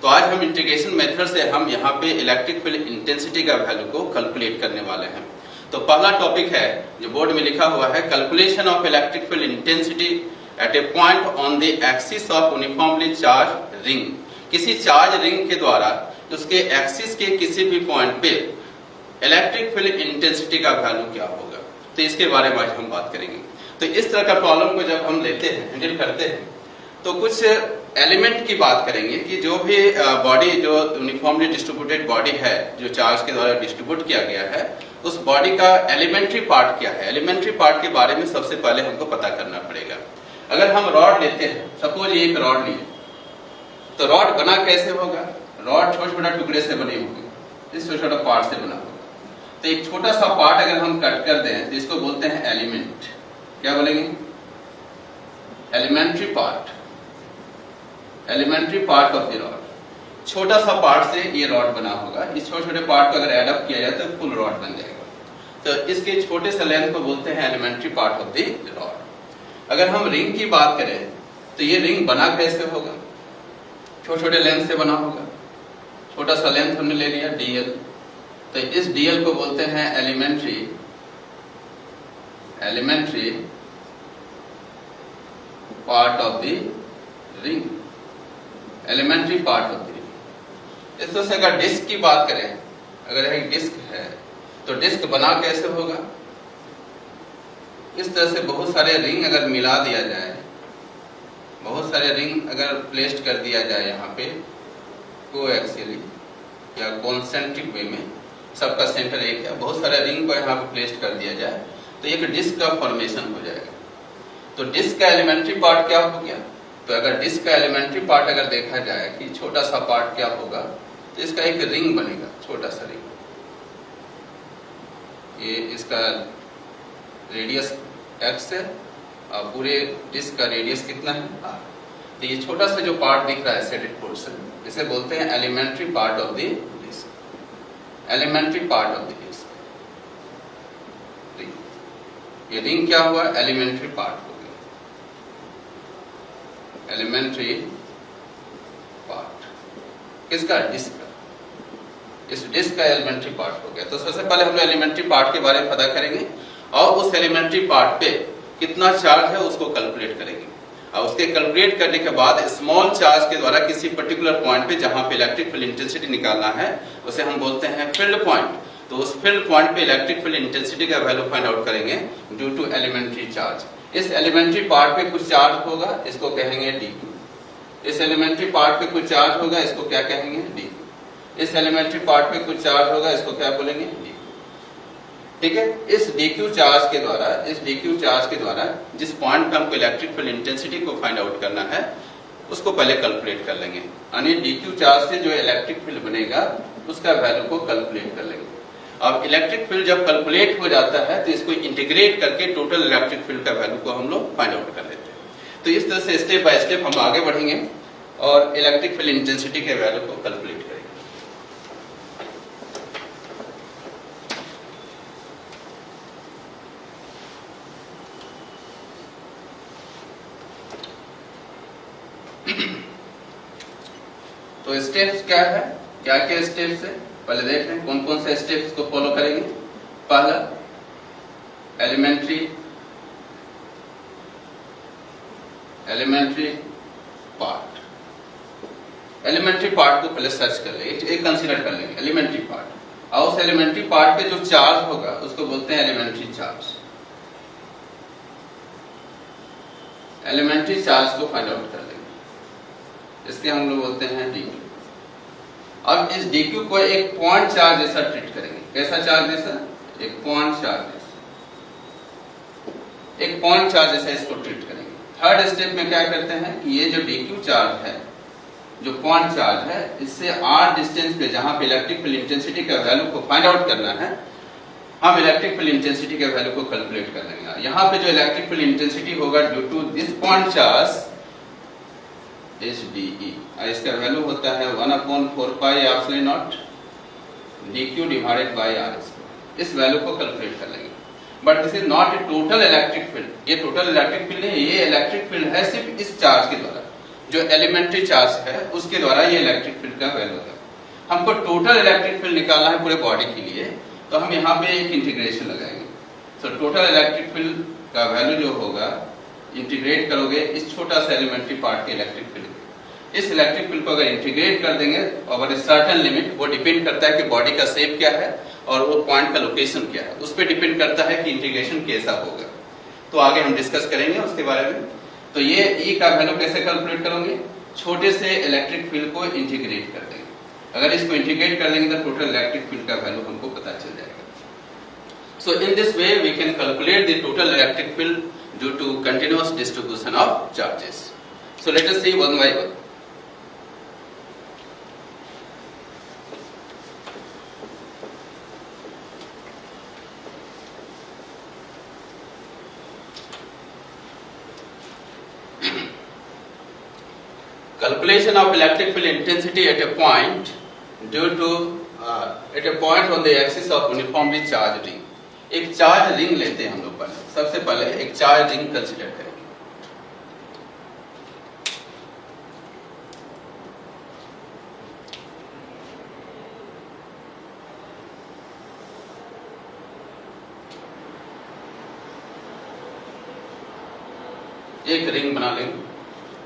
तो आज हम इंटीग्रेशन मेथड से हम यहाँ पे इलेक्ट्रिक फील्ड इंटेंसिटी का वैल्यू को कैलकुलेट करने वाले हैं। तो पहला टॉपिक है जो बोर्ड में लिखा हुआ है, calculation of electric field intensity at A point on the axis of uniformly charge ring. किसी चार्ज रिंग के द्वारा उसके एक्सिस के किसी भी पॉइंट पे इलेक्ट्रिक फील्ड इंटेंसिटी का वैल्यू क्या होगा, तो इसके बारे में आज हम बात करेंगे। तो इस तरह का प्रॉब्लम को जब हम लेते हैं, हैंडल करते हैं, तो कुछ एलिमेंट की बात करेंगे कि जो भी बॉडी जो यूनिफॉर्मली डिस्ट्रीब्यूटेड बॉडी है, जो चार्ज के द्वारा डिस्ट्रीब्यूट किया गया है, उस बॉडी का एलिमेंट्री पार्ट क्या है। एलिमेंट्री पार्ट के बारे में सबसे पहले हमको पता करना पड़ेगा। अगर हम रॉड लेते हैं, सपोज ये एक रॉड लिए, तो रॉड बना कैसे होगा? रॉड छोटे छोटे टुकड़े से बने होंगे, इस छोटे छोटे पार्ट से बना होगा। तो एक छोटा सा पार्ट अगर हम कट कर दें तो इसको बोलते हैं एलिमेंट। क्या बोलेंगे? Elementary part, elementary part of the rod. छोटा सा पार्ट से ये रॉड बना होगा। इस छोटे छोटे पार्ट को अगर एड अप किया जाए तो फुल रॉड बन जाएगा। तो इसके छोटे से लेंथ को बोलते हैं elementary part of the rod. अगर हम रिंग की बात करें तो ये रिंग बना कैसे होगा? छोटे छोटे लेंथ से बना होगा। छोटा सा लेंथ हमने ले लिया डीएल, तो इस डीएल को बोलते हैं elementary part of the ring, elementary part of the ring. इस तरह से अगर डिस्क की बात करें, अगर एक डिस्क है तो डिस्क बना कैसे होगा? इस तरह से बहुत सारे रिंग अगर मिला दिया जाए, बहुत सारे रिंग अगर प्लेस्ड कर दिया जाए यहाँ पे कोएक्सियली या कॉन्सेंट्रिक वे में, सबका सेंटर एक है, बहुत सारे रिंग को यहाँ पे प्लेस्ड कर दिया जाए तो एक डिस्क का फॉर्मेशन हो जाएगा। तो डिस्क का एलिमेंट्री पार्ट क्या हो गया? तो अगर डिस्क का एलिमेंट्री पार्ट अगर देखा जाए कि छोटा सा पार्ट क्या होगा, तो इसका एक रिंग बनेगा, छोटा सा रिंग। ये इसका रेडियस x है और पूरे डिस्क का रेडियस कितना है r। तो ये छोटा सा जो पार्ट दिख रहा है शेडेड पोर्शन, इसे बोलते हैं elementary part of the disc, elementary part of the disc. ये रिंग क्या हुआ? एलिमेंट्री पार्ट हो गया, एलिमेंट्री पार्ट किसका? डिस्क का। इस डिस्क का एलिमेंट्री पार्ट हो गया। तो सबसे पहले हम एलिमेंट्री पार्ट के बारे में पता करेंगे और उस एलिमेंट्री पार्ट पे कितना चार्ज है उसको कैलकुलेट करेंगे। और उसके कैलकुलेट करने के बाद स्मॉल चार्ज के द्वारा किसी पर्टिकुलर पॉइंट पे जहां पे इलेक्ट्रिक फील्ड इंटेंसिटी निकालना है उसे हम बोलते हैं फील्ड पॉइंट। तो उस फील्ड पॉइंट पे इलेक्ट्रिक फील्ड इंटेंसिटी का वैल्यू फाइंड आउट करेंगे ड्यू टू एलिमेंट्री चार्ज। इस एलिमेंट्री पार्ट पे कुछ चार्ज होगा, इसको कहेंगे dq। इस एलिमेंट्री पार्ट पे कुछ चार्ज होगा, इसको क्या कहेंगे? dq। इस एलिमेंट्री पार्ट पे कुछ चार्ज होगा, इसको क्या बोलेंगे? dq। ठीक है। इस dq चार्ज के द्वारा, इस dq चार्ज के द्वारा जिस पॉइंट पे हमको इलेक्ट्रिक फील्ड इंटेंसिटी को फाइंड आउट करना है उसको पहले कैलकुलेट कर लेंगे। यानी dq चार्ज से जो इलेक्ट्रिक फील्ड बनेगा उसका वैल्यू को कैलकुलेट कर लेंगे। अब इलेक्ट्रिक फील्ड जब कैलकुलेट हो जाता है तो इसको इंटीग्रेट करके टोटल इलेक्ट्रिक फील्ड का वैल्यू को हम लोग फाइंड आउट कर लेते हैं। तो इस तरह से स्टेप बाय स्टेप हम आगे बढ़ेंगे और इलेक्ट्रिक फील्ड इंटेंसिटी के वैल्यू को कैलकुलेट करेंगे। तो स्टेप्स क्या है, क्या क्या स्टेप्स है, पहले देख लें कौन कौन से स्टेप्स को फॉलो करेंगे। पहला एलिमेंट्री पार्ट को पहले सर्च कर लेंगे, एक कंसीडर कर लेंगे एलिमेंट्री पार्ट। और उस एलिमेंट्री पार्ट पे जो चार्ज होगा उसको बोलते हैं एलिमेंट्री चार्ज। एलिमेंट्री चार्ज को फाइंड आउट कर लेंगे, इसके हम लोग बोलते हैं dq। अब इस dq को एक पॉइंट चार्ज जैसा ट्रीट करेंगे। कैसा चार्ज जैसा? एक पॉइंट चार्ज जैसा, एक पॉइंट चार्ज जैसा इसको ट्रीट करेंगे। थर्ड स्टेप में क्या करते हैं कि ये जो dq चार्ज है, जो पॉइंट चार्ज है, इससे r डिस्टेंस पे जहां पे इलेक्ट्रिक फील्ड इंटेंसिटी का वैल्यू को फाइंड आउट करना है, हम इलेक्ट्रिक फील्ड इंटेंसिटी के वैल्यू को कैलकुलेट कर लेंगे। यहाँ पे जो इलेक्ट्रिक फील्ड इंटेंसिटी होगा due to this point charge HDE, इसका वैल्यू होता है 1/4 pi epsilon naught dq divided by r। इस वैल्यू को कैलकुलेट कर लेंगे। But this is not a total electric field, ये टोटल इलेक्ट्रिक फील्ड नहीं, ये इलेक्ट्रिक फील्ड है सिर्फ इस चार्ज के द्वारा। जो एलिमेंट्री चार्ज है उसके द्वारा ये इलेक्ट्रिक फील्ड का वैल्यू है। हमको टोटल इलेक्ट्रिक फील्ड निकालना है पूरे बॉडी के लिए, तो हम यहाँ पे एक इंटीग्रेशन लगाएंगे। तो टोटल इलेक्ट्रिक फील्ड का वैल्यू जो होगा, इंटीग्रेट करोगे इस छोटा सा एलिमेंट्री पार्ट के इलेक्ट्रिक फील्ड, इस इलेक्ट्रिक फील्ड को अगर इंटीग्रेट कर देंगे ओवर सर्टेन लिमिट, वो डिपेंड करता है कि बॉडी का शेप क्या है और वो पॉइंट का लोकेशन क्या है, उस पर डिपेंड करता है कि इंटीग्रेशन कैसा होगा। तो आगे हम डिस्कस करेंगे उसके बारे में। तो ये E का वैल्यू कैसे कैलकुलेट करोगे, छोटे से इलेक्ट्रिक फील्ड को इंटीग्रेट कर देंगे। अगर इसको इंटीग्रेट कर देंगे तो टोटल इलेक्ट्रिक फील्ड का वैल्यू हमको पता चल जाएगा। So in this way we can calculate the total electric field due to continuous distribution of charges. So let us see one by one. Calculation of electric field intensity at a point due to at a point on the axis of uniformly charged ring. एक charge ring लेते हैं हम लोग। पहले सबसे पहले एक charge ring consider करेंगे। एक रिंग बना लेंगे,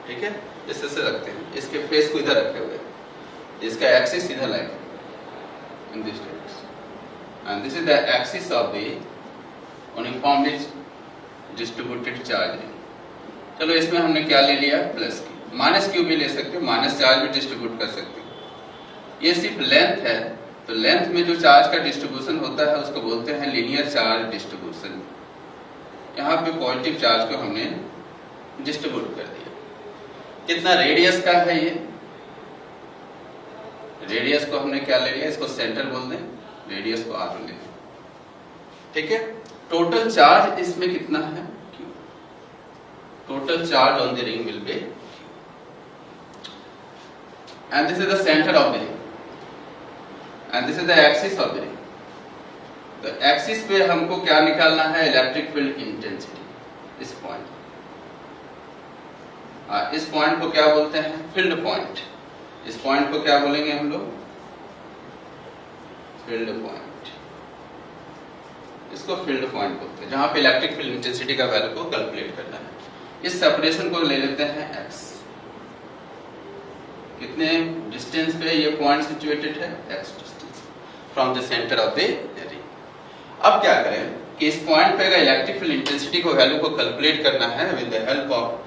ठीक है, इसे से रखते हैं, इसके फेस को इधर रखे हुए, इसका एक्सिस इधर लाएंगे in this direction, and this is the axis of the uniformly distributed charge ring. चलो इसमें हमने क्या ले लिया, प्लस क्यू। माइनस क्यू भी ले सकते हो, माइनस चार्ज भी डिस्ट्रीब्यूट कर सकते हो। ये सिर्फ लेंथ है, तो लेंथ में जो चार्ज का डिस्ट्रीब्यूशन होता है उसको बोलते हैं लीनियर चार्ज डिस्ट्रीब्यूशन। यहाँ पे पॉजिटिव चार्ज को हमने डिस्ट्रीब्यूट कर दिया। कितना रेडियस का है ये, रेडियस को हमने क्या ले लिया, इसको सेंटर बोल दें, रेडियस को आर ले, ठीक है। टोटल चार्ज इसमें कितना है, Q। Total charge on the ring will be Q, and this is the centre of the ring, and this is the axis of the ring. तो एक्सिस पे हमको क्या निकालना है, इलेक्ट्रिक फील्ड इंटेंसिटी, इस पॉइंट। इस पॉइंट को क्या बोलते हैं, फील्ड पॉइंट। इस पॉइंट को क्या बोलेंगे हम लोग, फील्ड पॉइंट। इसको फील्ड पॉइंट बोलते हैं, जहां पे इलेक्ट्रिक फील्ड इंटेंसिटी का वैल्यू को कैलकुलेट करना है। इस सेपरेशन को ले लेते हैं x। कितने डिस्टेंस पे ये पॉइंट सिचुएटेड है, x distance from the centre of the ring. अब क्या करें कि इस पॉइंट पे अगर इलेक्ट्रिक फील्ड इंटेंसिटी को वैल्यू को कैलकुलेट करना है with the help of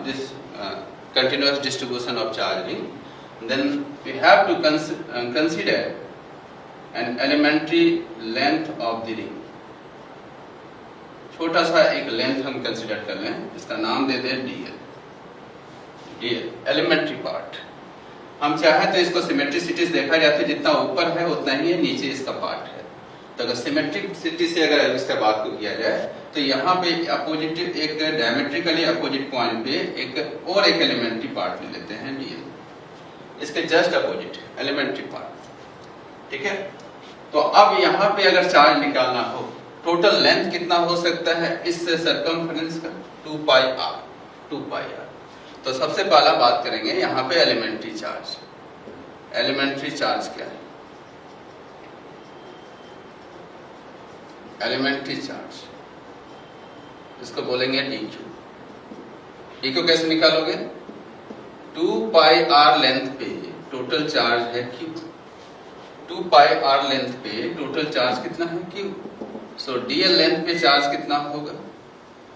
this continuous distribution of charge ring, then we have to consider an elementary length of the ring। छोटा सा एक लेंथ हम कंसीडर कर लें, इसका नाम दे दें dl। dl elementary part. हम चाहे तो इसको सिमेट्रिसिटी देखा जाता है, जितना ऊपर है उतना ही है, नीचे इसका पार्ट है। तो अगर सिमेट्रिसिटी से अगर इसका बात को किया जाए तो यहाँ पे अपोजिट, एक डायमेट्रिकली अपोजिट पॉइंट पे एक एलिमेंट्री पार्ट ले लेते हैं dl, इसके जस्ट अपोजिट एलिमेंट्री पार्ट, ठीक है। तो अब यहाँ पे अगर चार्ज निकालना हो, टोटल लेंथ कितना हो सकता है इस सर्कमफ्रेंस का, 2 पाई r। तो सबसे पहला बात करेंगे यहाँ पे एलिमेंट्री चार्ज। एलिमेंट्री चार्ज क्या है, एलिमेंट्री चार्ज, इसको बोलेंगे dq। dq कैसे निकालोगे, 2 पाई r लेंथ पे टोटल चार्ज है q। 2 पाई r लेंथ पे टोटल चार्ज कितना है, q। सो dl लेंथ पे चार्ज कितना होगा,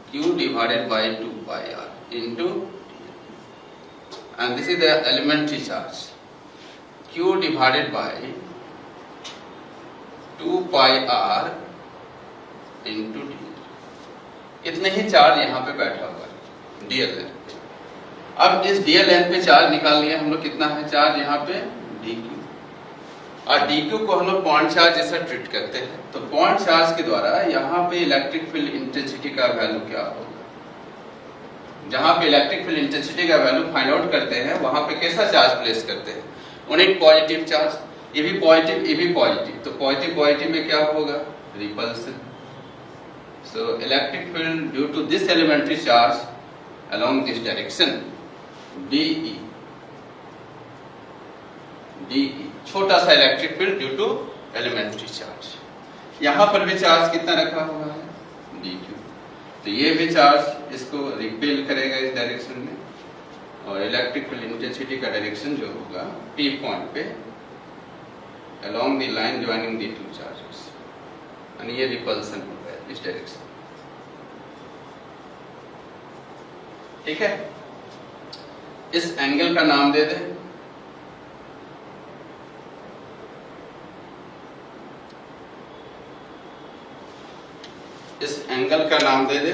q divided by 2 pi r into dl, and this is the elementary charge, q divided by 2 pi r into dl। इतने ही charge यहाँ पे बैठा हुआ है dl लेंथ पे। अब इस dl लेंथ पे चार्ज निकाल लिया हम लोग, कितना है चार्ज यहाँ पे, dq। और dq को हम लोग पॉइंट चार्ज जैसा ट्रीट करते हैं, तो पॉइंट चार्ज के द्वारा यहाँ पे इलेक्ट्रिक फील्ड इंटेंसिटी का वैल्यू क्या होगा। जहाँ पे इलेक्ट्रिक फील्ड इंटेंसिटी का वैल्यू फाइंड आउट करते हैं, वहां पे कैसा चार्ज प्लेस करते हैं, यूनिट पॉजिटिव चार्ज। ये भी पॉजिटिव, ये भी पॉजिटिव, तो पॉजिटिव में क्या होगा, repulsion. So electric field due to this elementary charge along this direction DE छोटा सा electric field due to elementary charge. यहां पर भी चार्ज कितना रखा हुआ है, dq। तो ये भी चार्ज इसको रिपेल करेगा इस डायरेक्शन में, और इलेक्ट्रिक फील्ड इंटेंसिटी का डायरेक्शन जो होगा P पॉइंट पे along the line joining the two charges, यानी ये रिपल्सन होगा इस डायरेक्शन। ठीक है, इस एंगल का नाम दे दे इस एंगल का नाम दे दे।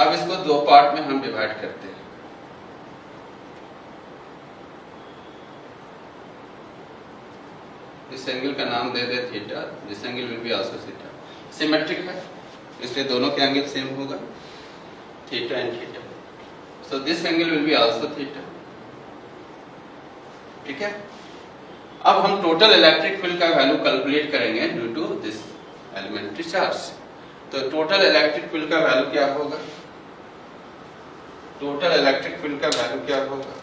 अब इसको दो पार्ट में हम डिवाइड करते हैं। इस एंगल का नाम दे दे theta, this angle will be also theta. Symmetric है इसलिए दोनों के एंगल सेम होगा, theta and theta. So this angle will be also theta. ठीक है, अब हम टोटल इलेक्ट्रिक फील्ड का वैल्यू कैलकुलेट करेंगे due to this elementary charge. तो टोटल इलेक्ट्रिक फील्ड का वैल्यू क्या होगा, टोटल इलेक्ट्रिक फील्ड का वैल्यू क्या होगा,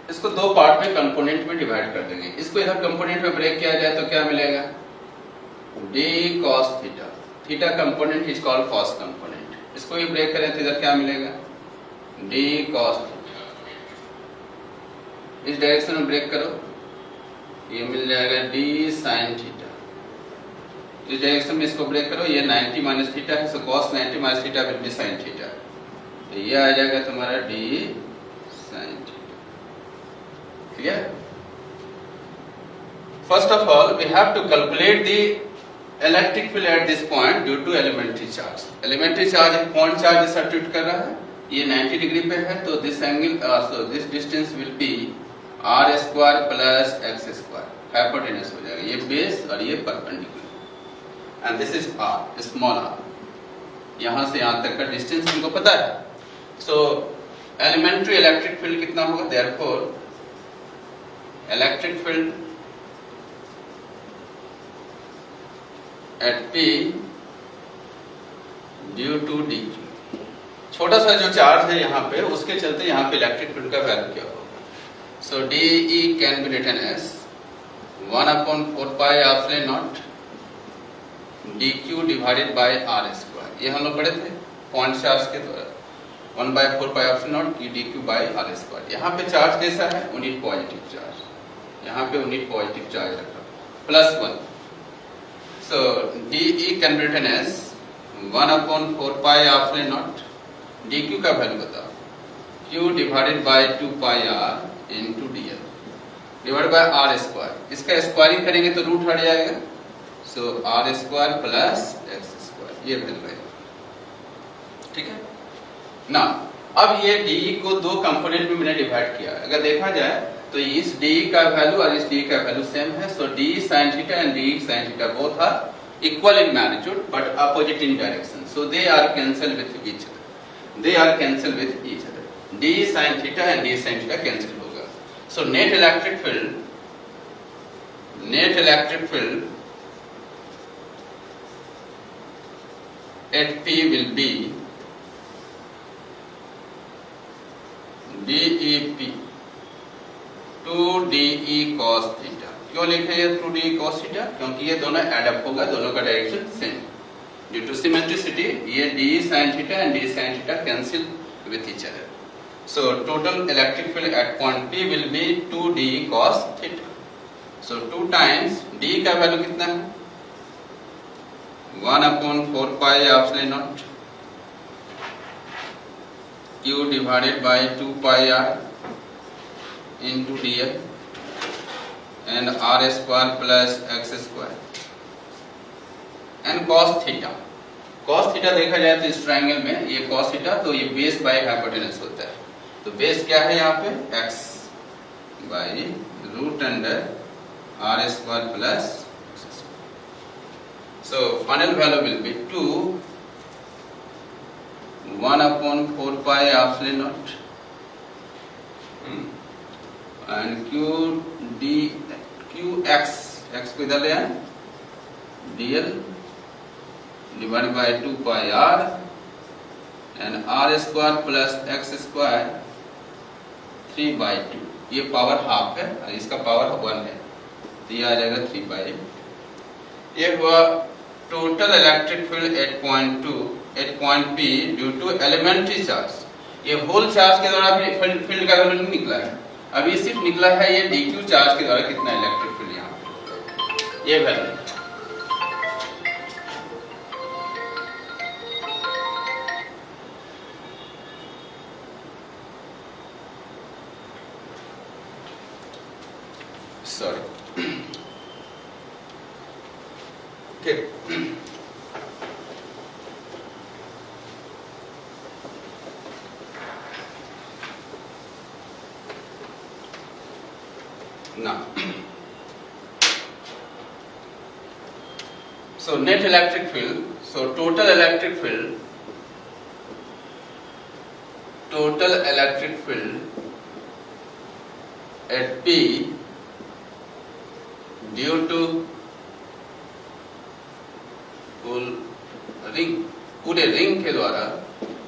इसको दो पार्ट में कंपोनेंट में डिवाइड कर देंगे। इसको इधर कंपोनेंट में ब्रेक किया जाए तो क्या मिलेगा, d cos theta. Theta component is called cos component. इसको भी ब्रेक करें तो इधर क्या मिलेगा, d cos थीटा। इस डायरेक्शन में ब्रेक करो, ये मिल जाएगा d sin थीटा। इस डायरेक्शन में इसको ब्रेक करो, ये 90 माइनस थीटा है, सो cos 90 minus theta will be sin theta. तो ये आ जाएगा तुम्हारा d sin theta. Clear? First of all, we have to calculate the electric field at this point due to elementary charge. Elementary charge एक point charge substitute कर रहा है, ये 90 degree पे है, तो this angle, so this distance will be r square plus x square, hypotenuse हो जाएगा। ये base और ये perpendicular, and this is r, small r। यहाँ से यहाँ तक का distance हमको पता है। So elementary electric field कितना होगा, therefore electric field at P due to dq। छोटा सा जो चार्ज है यहाँ पे, उसके चलते यहाँ पे इलेक्ट्रिक फील्ड का वैल्यू क्या होगा। So DE can be written as 1/4 pi epsilon naught dq divided by r square. ये हम लोग पढ़े थे पॉइंट चार्ज के द्वारा, 1/4 pi epsilon naught dq by r square. यहाँ पे चार्ज कैसा है, यूनिट पॉजिटिव चार्ज, यहाँ पे यूनिट पॉजिटिव चार्ज रखा +1। So DE can be written as 1/4 pi epsilon naught, dq का वैल्यू बताओ, q divided by 2 pi r into dl divided by r square. इसका स्क्वायरिंग करेंगे तो रूट हट जाएगा, सो r square plus x square, ये value है। ठीक है ना। अब ये DE को दो कंपोनेंट में मैंने डिवाइड किया। अगर देखा जाए तो इस DE का वैल्यू और इस DE का वैल्यू सेम है, so d sin theta and d sin theta both are equal in magnitude but opposite in direction, so they are cancel with each other, they are cancel with each other. d sin theta and d sin theta cancel होगा। So net electric field at P will be DEP 2DE cos theta. क्यों लिखे ये 2DE cos theta, क्योंकि ये दोनों add up होगा, दोनों का direction same. Due to symmetricity ये d sin theta and d sin theta cancel with each other. So total electric field at point P will be 2DE cos theta. So 2 times d का value कितना है, 1/4 pi epsilon naught q divided by 2 pi r into dl and r square plus x square and cos theta। cos theta देखा जाए तो इस triangle में ये cos theta, तो ये बेस बाय हाइपोटेनस होता है। तो बेस क्या है यहाँ पे, x by root under r square plus। So final value will be 2 1/4 pi epsilon naught and Q x को इधर ले आए, dl divide by 2 pi r and r square plus x square 3/2, ये पावर हाफ है और इसका power 1 है, तो ये आ जाएगा 3/8। ये हुआ total electric field at point P due to elementary charge. ये होल चार्ज के द्वारा फील्ड का वैल्यू नहीं निकला है, अभी सिर्फ निकला है ये dq चार्ज के द्वारा कितना इलेक्ट्रिक फील्ड यहाँ पे, ये value. Sorry, now so net electric field, so total electric field at P due to पूरे रिंग के द्वारा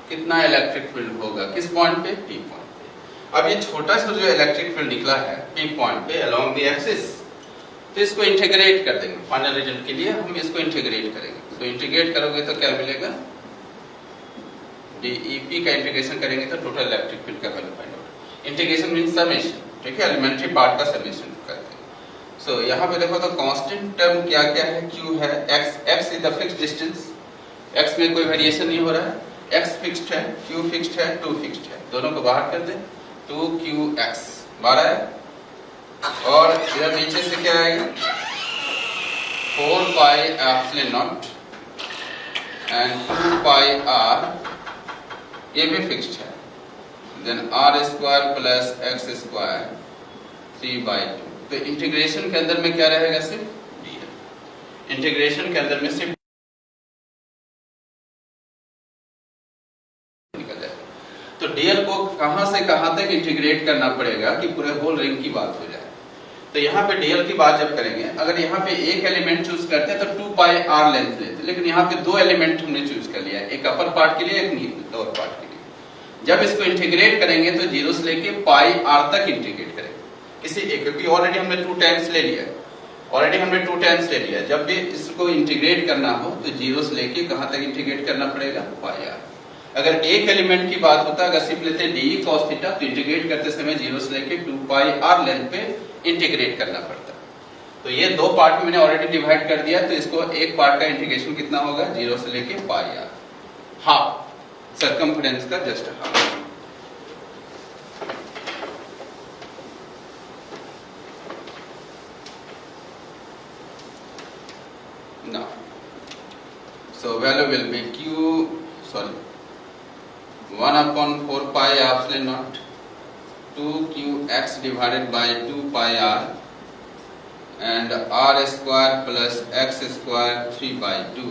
कितना इलेक्ट्रिक फील्ड होगा, किस पॉइंट पे, P पॉइंट पे। अब ये छोटा सा जो इलेक्ट्रिक फील्ड निकला है P पॉइंट पे अलोंग द एक्सिस, तो इसको इंटीग्रेट कर देंगे। फाइनल रिजल्ट के लिए हम इसको इंटीग्रेट करेंगे, तो इंटीग्रेट करोगे तो क्या मिलेगा, DEP का इंटीग्रेशन करेंगे तो टोटल इलेक्ट्रिक फील्ड का value find out. Integration means summation, ठीक है, एलिमेंट्री पार्ट का समेशन करते हैं। सो यहाँ पे देखो तो कांस्टेंट टर्म क्या क्या है, Q है, x is the fixed distance, x में कोई वेरिएशन नहीं हो रहा है, x फिक्स्ड है, Q फिक्स्ड है, 2 फिक्स्ड है, दोनों को बाहर कर दें, 2qx बाहर है, और इधर नीचे से क्या आएगा, 4 pi epsilon naught and 2 pi r, ये भी फिक्स्ड है, then r square plus x square 3/2। तो इंटीग्रेशन के अंदर में क्या रहेगा, सिर्फ dl, इंटीग्रेशन के अंदर में सिर्फ निकल जाएगा। तो dl को कहां से कहां तक इंटीग्रेट करना पड़ेगा कि पूरे होल रिंग की बात हो जाए। तो यहाँ पे dl की बात जब करेंगे, अगर यहाँ पे एक एलिमेंट चूज करते हैं तो 2 पाई r लेंथ लेते, लेकिन यहाँ पे 2 एलिमेंट हमने चूज कर लिया, एक अपर पार्ट के लिए, एक लोअर पार्ट के लिए। जब इसको इंटीग्रेट करेंगे तो 0 से लेके पाई r तक इंटीग्रेट करेंगे किसी एक, क्योंकि ऑलरेडी हमने 2 टाइम्स ले लिया, जब भी इसको इंटीग्रेट करना हो तो 0 से लेके कहां तक इंटीग्रेट करना पड़ेगा, पाई r। अगर एक एलिमेंट की बात होता, अगर सिर्फ लेते डी cos थीटा, तो इंटीग्रेट करते समय 0 से लेके 2 पाई r लेंथ पे इंटीग्रेट करना पड़ता। तो ये 2 पार्ट में मैंने ऑलरेडी डिवाइड कर दिया, तो इसको एक पार्ट का इंटीग्रेशन कितना होगा, 0 से लेके पाई r, हाफ सर्कमफ्रेंस का just half. Now, so value will be 1/4 pi epsilon naught 2qx divided by 2 pi r and r square plus x square 3/2,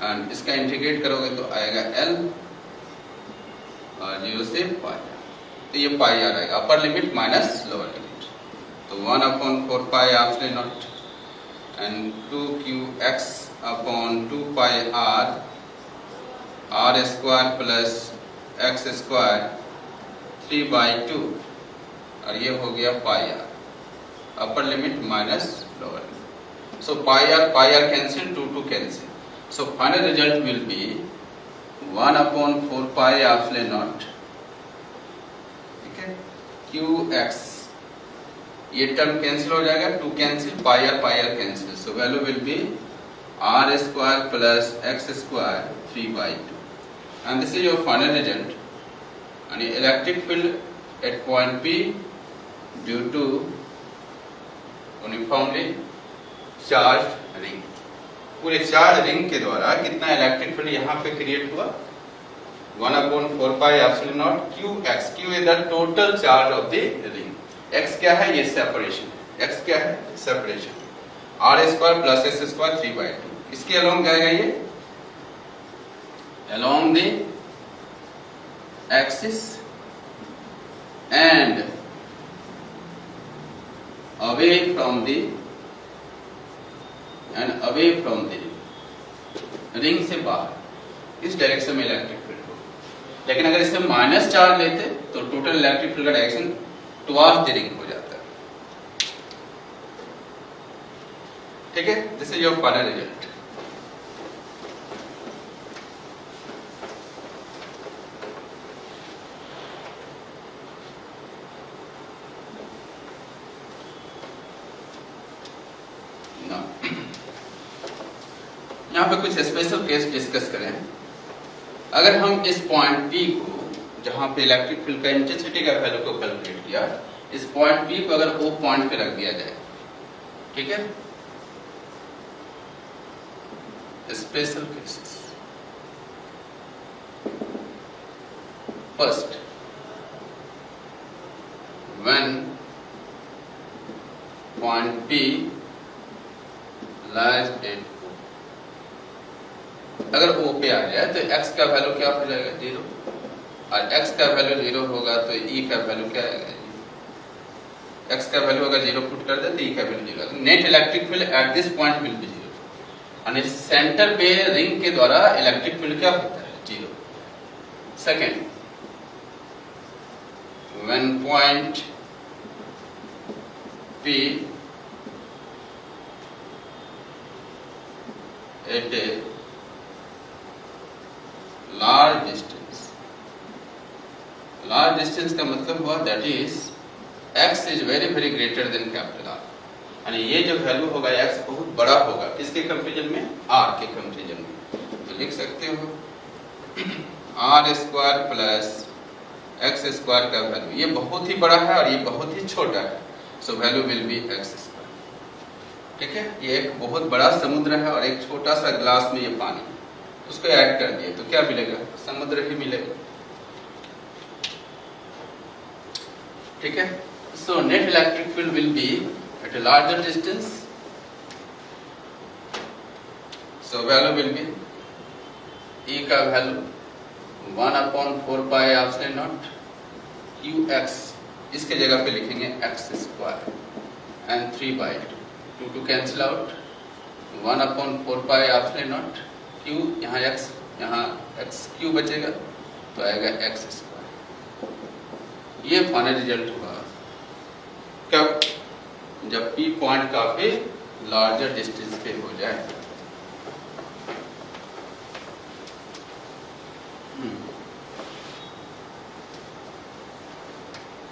and इसका इंटीग्रेट करोगे तो आएगा l और 0 से पाई, तो ये पाई आ जाएगा, अपर लिमिट माइनस लोअर लिमिट। तो 1/4 pi epsilon naught and 2qx upon 2 pi r square plus x square 3/2, और ये हो गया पाई r, upper limit minus lower limit. So pi r cancel, 2 cancel, so final result will be 1/4 pi epsilon naught, ठीक है, qx, ये term cancel हो जाएगा, 2 cancel, pi r cancel, so value will be r square plus x square 3/2, and this is your final result. यानी electric field at point P due to uniformly charge ring, पूरे charge ring के द्वारा कितना electric field यहाँ पे create हुआ, 1/4 pi epsilon naught qx, q is the total charge of the ring, x क्या है, ये सेपरेशन, x क्या है, separation, r square plus s square 3/2, इसके अलोंग जाएगा ये along the axis and away from the ring से बाहर, इस डायरेक्शन में इलेक्ट्रिक फील्ड हो। लेकिन अगर इसमें माइनस चार्ज लेते तो टोटल इलेक्ट्रिक फील्ड का डायरेक्शन टुवर्ड्स द रिंग हो जाता है। ठीक है, this is your final result. यहाँ पे कुछ स्पेशल केस डिस्कस करें। अगर हम इस पॉइंट P को, जहां पे इलेक्ट्रिक फील्ड का इंटेंसिटी का वैल्यू को कैलकुलेट किया, इस पॉइंट P को अगर O पॉइंट पे रख दिया जाए, ठीक है, special cases. First, when point P lies at, अगर O पे आ जाए तो x का वैल्यू क्या हो जाएगा, 0, और x का वैल्यू 0 होगा तो E का वैल्यू क्या आएगा, x का वैल्यू अगर 0 पुट कर दे तो E का value 0। Net electric field at this point will B 0, और इस सेंटर पे रिंग के द्वारा इलेक्ट्रिक फील्ड क्या होता है, 0। Second, when point P at a large distance का मतलब हुआ that is x is very very greater than capital R, यानी ये जो वैल्यू होगा x बहुत बड़ा होगा, किसके कंपेरिजन में, R के कंपेरिजन में। तो लिख सकते हो R square plus x square का वैल्यू, ये बहुत ही बड़ा है और ये बहुत ही छोटा है, so value will B x square. ठीक है, ये एक बहुत बड़ा समुद्र है और एक छोटा सा ग्लास में ये पानी, उसको ऐड कर दिए तो क्या मिलेगा, समुद्र ही मिलेगा। ठीक है, so net electric field will be at a larger distance, so value will be E का value 1/4 pi epsilon naught qx, इसके जगह पे लिखेंगे x square and 3/2, 2 cancel out, 1/4 pi epsilon naught q, यहाँ x, यहाँ x क्यू बचेगा तो आएगा x स्क्वायर। ये फाइनल रिजल्ट हुआ कब, जब P पॉइंट काफी लार्जर डिस्टेंस पे हो जाए।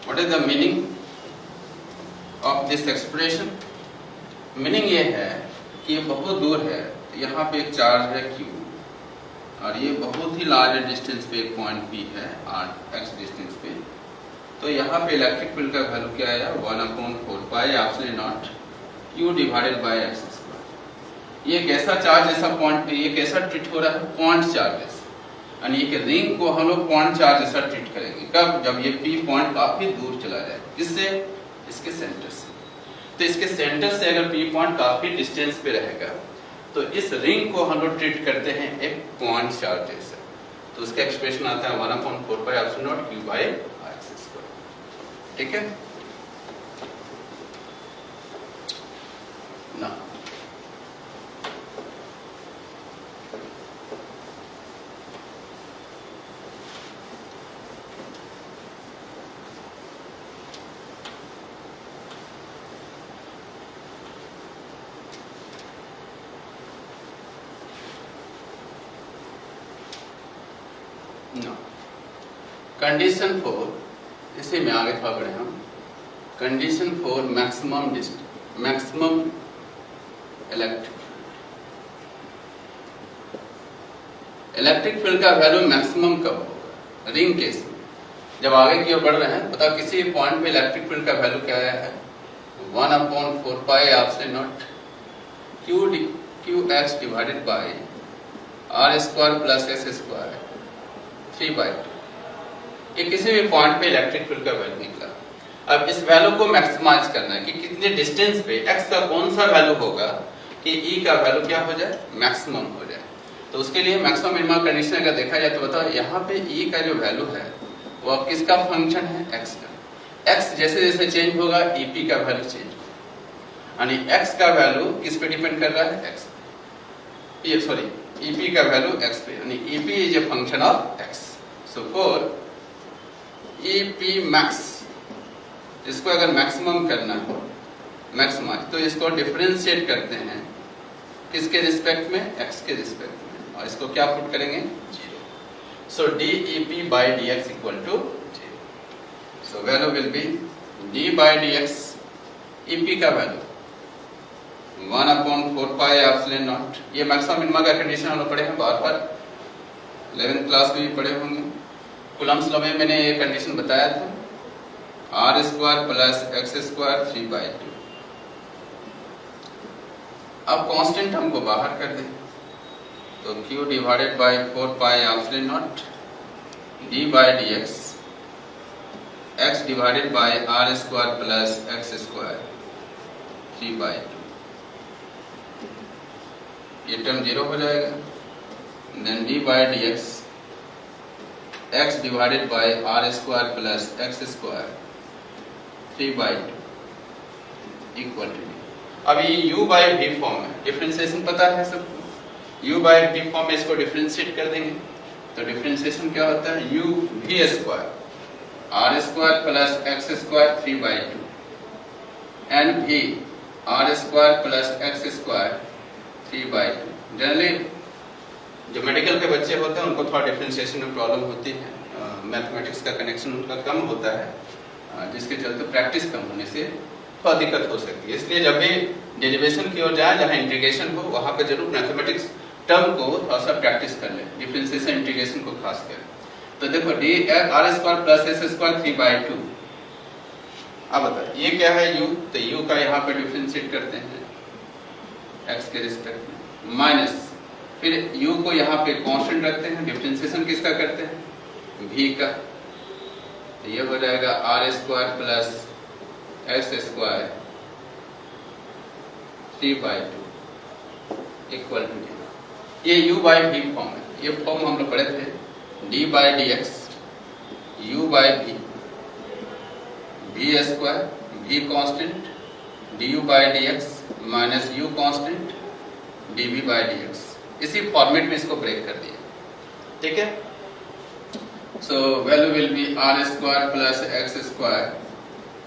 What is the meaning of this expression? Meaning ये है कि ये बहुत दूर है, यहाँ पे एक चार्ज है Q और ये बहुत ही लार्ज डिस्टेंस पे एक पॉइंट P है x डिस्टेंस पे, तो यहाँ पे इलेक्ट्रिक फील्ड का वैल्यू क्या आया, 1/4 pi epsilon naught Q divided bye x square. ये कैसा चार्ज ऐसा पॉइंट पे, ये कैसा ट्रीट हो रहा है, पॉइंट चार्जेस, यानी कि रिंग को हम लोग पॉइंट चार्ज जैसा ट्रीट करेंगे। कब, जब ये P पॉइंट काफी दूर चला जाए, किससे, इसके सेंटर से। तो इसके सेंटर से अगर P पॉइंट काफी डिस्टेंस पे रहेगा तो इस रिंग को हम लोग ट्रीट करते हैं एक पॉइंट चार्ज जैसे, तो उसका एक्सप्रेशन आता है 1/4 pi epsilon naught q by x square. ठीक है ना, कंडीशन फॉर, इसे में आगे था बढ़े हम, condition for maximum electric field का वैल्यू मैक्सिमम कब होगा, रिंग केस में। जब आगे की ओर बढ़ रहे हैं, बता किसी पॉइंट पे इलेक्ट्रिक फील्ड का वैल्यू क्या आया है, 1/4 pi epsilon naught qx divided by r square plus s square 3/2। ये किसी भी पॉइंट पे इलेक्ट्रिक फील्ड का वैल्यू निकला। अब इस वैल्यू को मैक्सिमाइज करना है कि कितने डिस्टेंस पे x का कौन सा वैल्यू होगा कि E का वैल्यू क्या हो जाए, मैक्सिमम हो जाए। तो उसके लिए मैक्सिमम मिनिमम कंडीशन अगर देखा जाए तो बताओ यहाँ पे E का जो वैल्यू है वो किसका फंक्शन है, x का। x जैसे जैसे चेंज होगा EP का वैल्यू चेंज होगा। यानी x का वैल्यू किस पे डिपेंड कर रहा है, x ये सॉरी EP का वैल्यू x पे, यानी EP is a function of x। So for EP max, इसको अगर मैक्सिमम करना हो मैक्सिमाइज, तो इसको डिफरेंशिएट करते हैं किसके रिस्पेक्ट में, x के रिस्पेक्ट में, और इसको क्या पुट करेंगे 0। So dEP by dx equal to 0। So value will be d by dx, EP का वैल्यू 1/4 पाई एप्सिलॉन नॉट। ये मैक्सिमम मिनिमम का कंडीशन हम लोग पढ़े हैं बार बार, 11th क्लास में भी पढ़े होंगे। कूलम्ब्स लॉ में मैंने ये कंडीशन बताया था, r² प्लस x² 3/2। अब कांस्टेंट हमको बाहर कर दें, तो q divided by 4 pi epsilon naught d by dx, x divided by r² plus x² 3/2। ये टर्म 0 हो जाएगा, then d by dx, x divided by r² plus x² 3/2 equal to, अब ये u बाय v फॉर्म है, differentiation पता है सबको, u by v form में इसको डिफरेंशिएट कर देंगे, तो डिफरेंशिएशन क्या होता है u v² r² plus x² 3/2 and v r² plus x² 3/2। Generally जो मेडिकल के बच्चे होते हैं उनको थोड़ा डिफरेंशिएशन में प्रॉब्लम होती है, मैथमेटिक्स का कनेक्शन उनका कम होता है, जिसके चलते प्रैक्टिस कम होने से थोड़ा दिक्कत हो सकती है। इसलिए जब भी डेरिवेशन की ओर जाए, जहाँ इंटीग्रेशन हो, वहाँ पे जरूर मैथमेटिक्स टर्म को थोड़ा सा प्रैक्टिस कर लें, डिफरेंशिएशन इंटीग्रेशन को खास कर। तो देखो d r² प्लस s² 3/2। अब बताइए ये क्या है u, तो u का यहाँ पे डिफरेंशिएट करते हैं x के रिस्पेक्ट में, माइनस फिर u को यहाँ पे कांस्टेंट रखते हैं, डिफरेंशिएशन किसका करते हैं v का, तो ये हो जाएगा r² plus x² 3/2 equal to 0। ये u बाय v फॉर्म है, ये फॉर्म हम लोग पढ़े थे, d by dx u by v, v² v constant, du by dx minus u constant dv by dx। इसी फॉर्मेट में इसको ब्रेक कर दिया, ठीक है। So value will be r² plus x²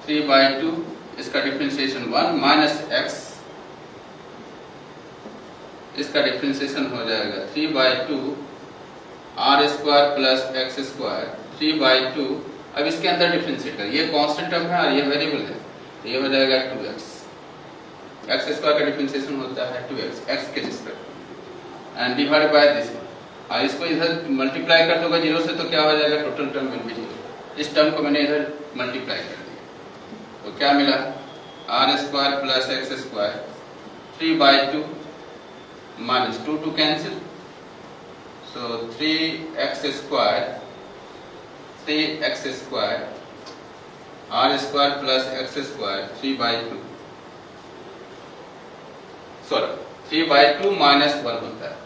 3/2, इसका डिफरेंशिएशन 1 माइनस x, इसका डिफरेंशिएशन हो जाएगा 3/2 r² प्लस x² 3/2। अब इसके अंदर डिफरेंशिएट कर, ये कांस्टेंट टर्म है और ये वेरिएबल है, तो ये हो जाएगा 2x, x² का डिफरेंशिएशन होता है 2x x के respect and divide by this, और इसको इधर मल्टीप्लाई कर दोगे 0 से, तो क्या हो जाएगा टोटल टर्म विल बी 0। इस टर्म को मैंने इधर मल्टीप्लाई कर दिया, तो क्या मिला r² plus x² 3/2 minus 2 two cancel, so 3x² r² plus x² 3/2, sorry 3/2 minus 1 होता है,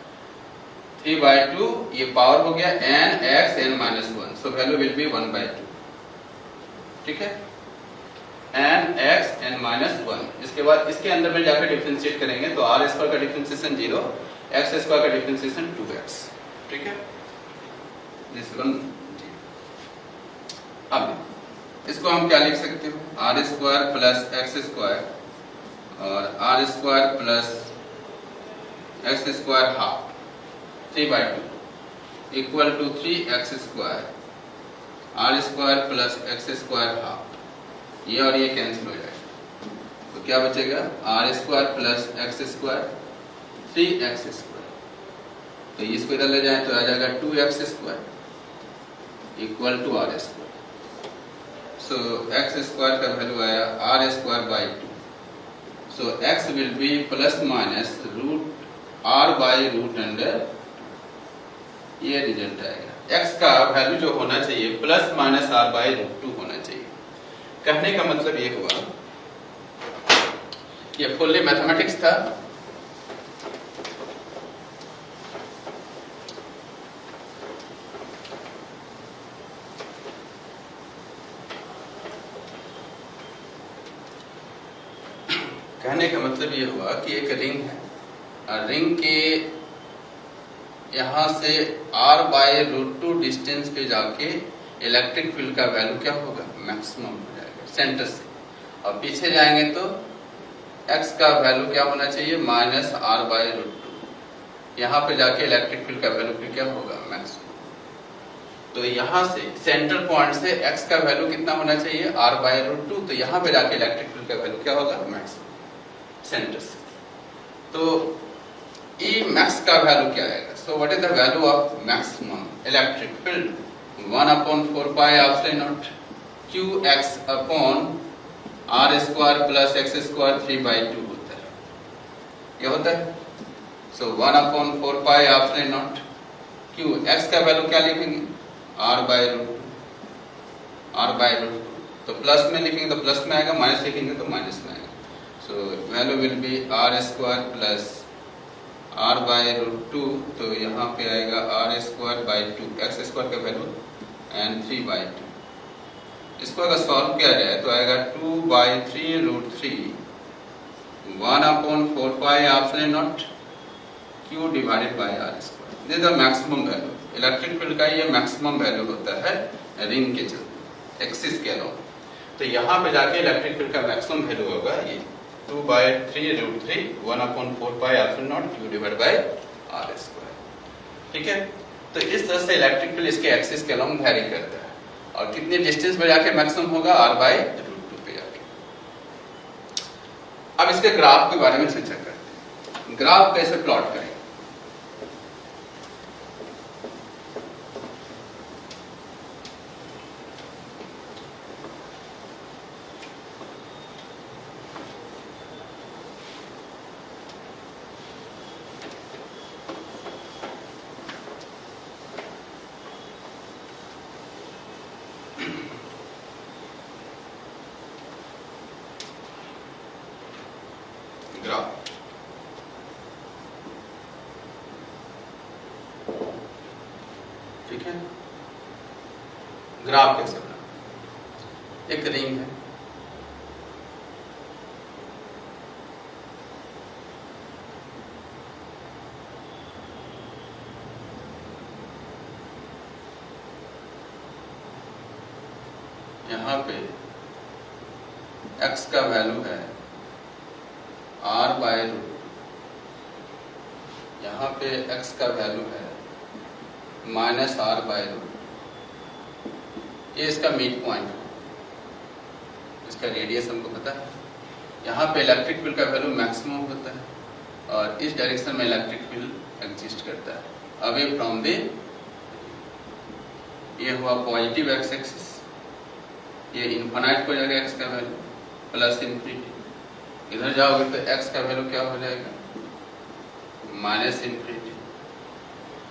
3/2 ये पावर हो गया n x n minus 1, so value will B 1/2, ठीक है, n x n माइनस 1। इसके बाद इसके अंदर में जाकर डिफरेंशिएट करेंगे, तो r² का डिफरेंशिएशन 0, x² का डिफरेंशिएशन 2x, ठीक है, दिस वन। अब इसको हम क्या लिख सकते हो, r² प्लस x² और r² plus x² half 3/2 equal to 3x² r² plus x² half, ये और ये कैंसिल हो जाएगा, तो क्या बचेगा r² प्लस x² 3x², तो इसको इधर ले जाए तो आ जाएगा 2x² equal to r²। So x² का वैल्यू आया r²/2, so x will be plus minus root r/√, ये रिजल्ट आएगा। x का वैल्यू जो होना चाहिए प्लस माइनस r/√2 होना चाहिए। कहने का मतलब ये हुआ, ये फुल्ली मैथमेटिक्स था, कहने का मतलब ये हुआ कि एक रिंग है और रिंग के यहाँ से r/√2 डिस्टेंस पे जाके इलेक्ट्रिक फील्ड का वैल्यू क्या होगा, मैक्सिमम हो जाएगा सेंटर से। और पीछे जाएंगे तो x का वैल्यू क्या होना चाहिए, -r/√2। यहाँ पे जाके इलेक्ट्रिक फील्ड का वैल्यू फिर क्या होगा, मैक्सिमम। तो यहाँ से सेंटर पॉइंट से x का वैल्यू कितना होना चाहिए, r/√2। तो यहाँ पे जाके इलेक्ट्रिक फील्ड का वैल्यू क्या होगा, मैक्सिमम सेंटर से। तो E max का वैल्यू क्या आएगा, so what is the value of maximum electric field, 1/4πε0 qx upon r² + x² 3/2 होता है, ये होता है। सो 1/4πε0 q, x का वैल्यू क्या लिखेंगे, r/√2। तो प्लस में लिखेंगे तो प्लस में आएगा, माइनस लिखेंगे तो माइनस में आएगा। सो value will be r² + r/√2। तो यहाँ पे आएगा r²/2, x² का वैल्यू एंड 3/2। इसको अगर सॉल्व किया जाए तो आएगा 2/3√3 1/4πε0 q divided by r²। This the maximum value electric field का, ये मैक्सिमम वैल्यू होता है रिंग के चलते एक्सिस के अलावा। तो यहाँ पे जाके इलेक्ट्रिक फील्ड का मैक्सिमम वैल्यू होगा ये 2/3√3 1/4πε0 q डिवाइडेड बाय r²। ठीक है, तो इस तरह से इलेक्ट्रिक फील्ड इसके एक्सिस के अलोंग वैरी करता है और कितने डिस्टेंस पे जाके मैक्सिमम होगा, r/√2 पे जाके। अब इसके ग्राफ के बारे में चर्चा करते हैं। ग्राफ कैसे प्लॉट करें, ग्राफ। ठीक है, ग्राफ कैसे बनाते, एक रिंग है, यहाँ पे x का वैल्यू है r/√2, यहाँ पे x का वैल्यू है -r/√2। ये इसका मिड पॉइंट है, इसका रेडियस हमको पता है। यहाँ पे इलेक्ट्रिक फील्ड का वैल्यू मैक्सिमम होता है और इस डायरेक्शन में इलेक्ट्रिक फील्ड एग्जिस्ट करता है अवे फ्रॉम द, ये हुआ पॉजिटिव एक्स एक्सिस, ये इन्फिनाइट हो जाएगा x का वैल्यू प्लस इन्फिनिटी। इधर जाओगे तो x का वैल्यू क्या हो जाएगा, -इन्फिनिटी।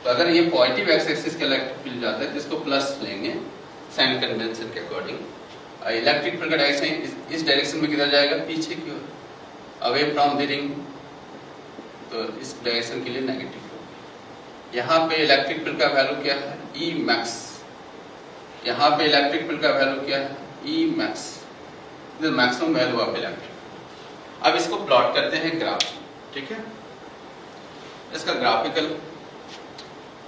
तो अगर ये पॉजिटिव एक्स एक्सिस के इलेक्ट्रिक फील्ड जाता है तो इसको प्लस लेंगे साइन कन्वेंशन के अकॉर्डिंग। इलेक्ट्रिक फील्ड का डायरेक्शन इस डायरेक्शन में किधर जाएगा, पीछे की ओर, अवे फ्रॉम द रिंग। तो इस डायरेक्शन के लिए नेगेटिव होगा। यहाँ पे इलेक्ट्रिक फील्ड का वैल्यू क्या है, E max। यहाँ पे इलेक्ट्रिक फील्ड का वैल्यू क्या है, E max, the maximum value of electric. अब इसको प्लॉट करते हैं ग्राफ। ठीक है, इसका ग्राफिकल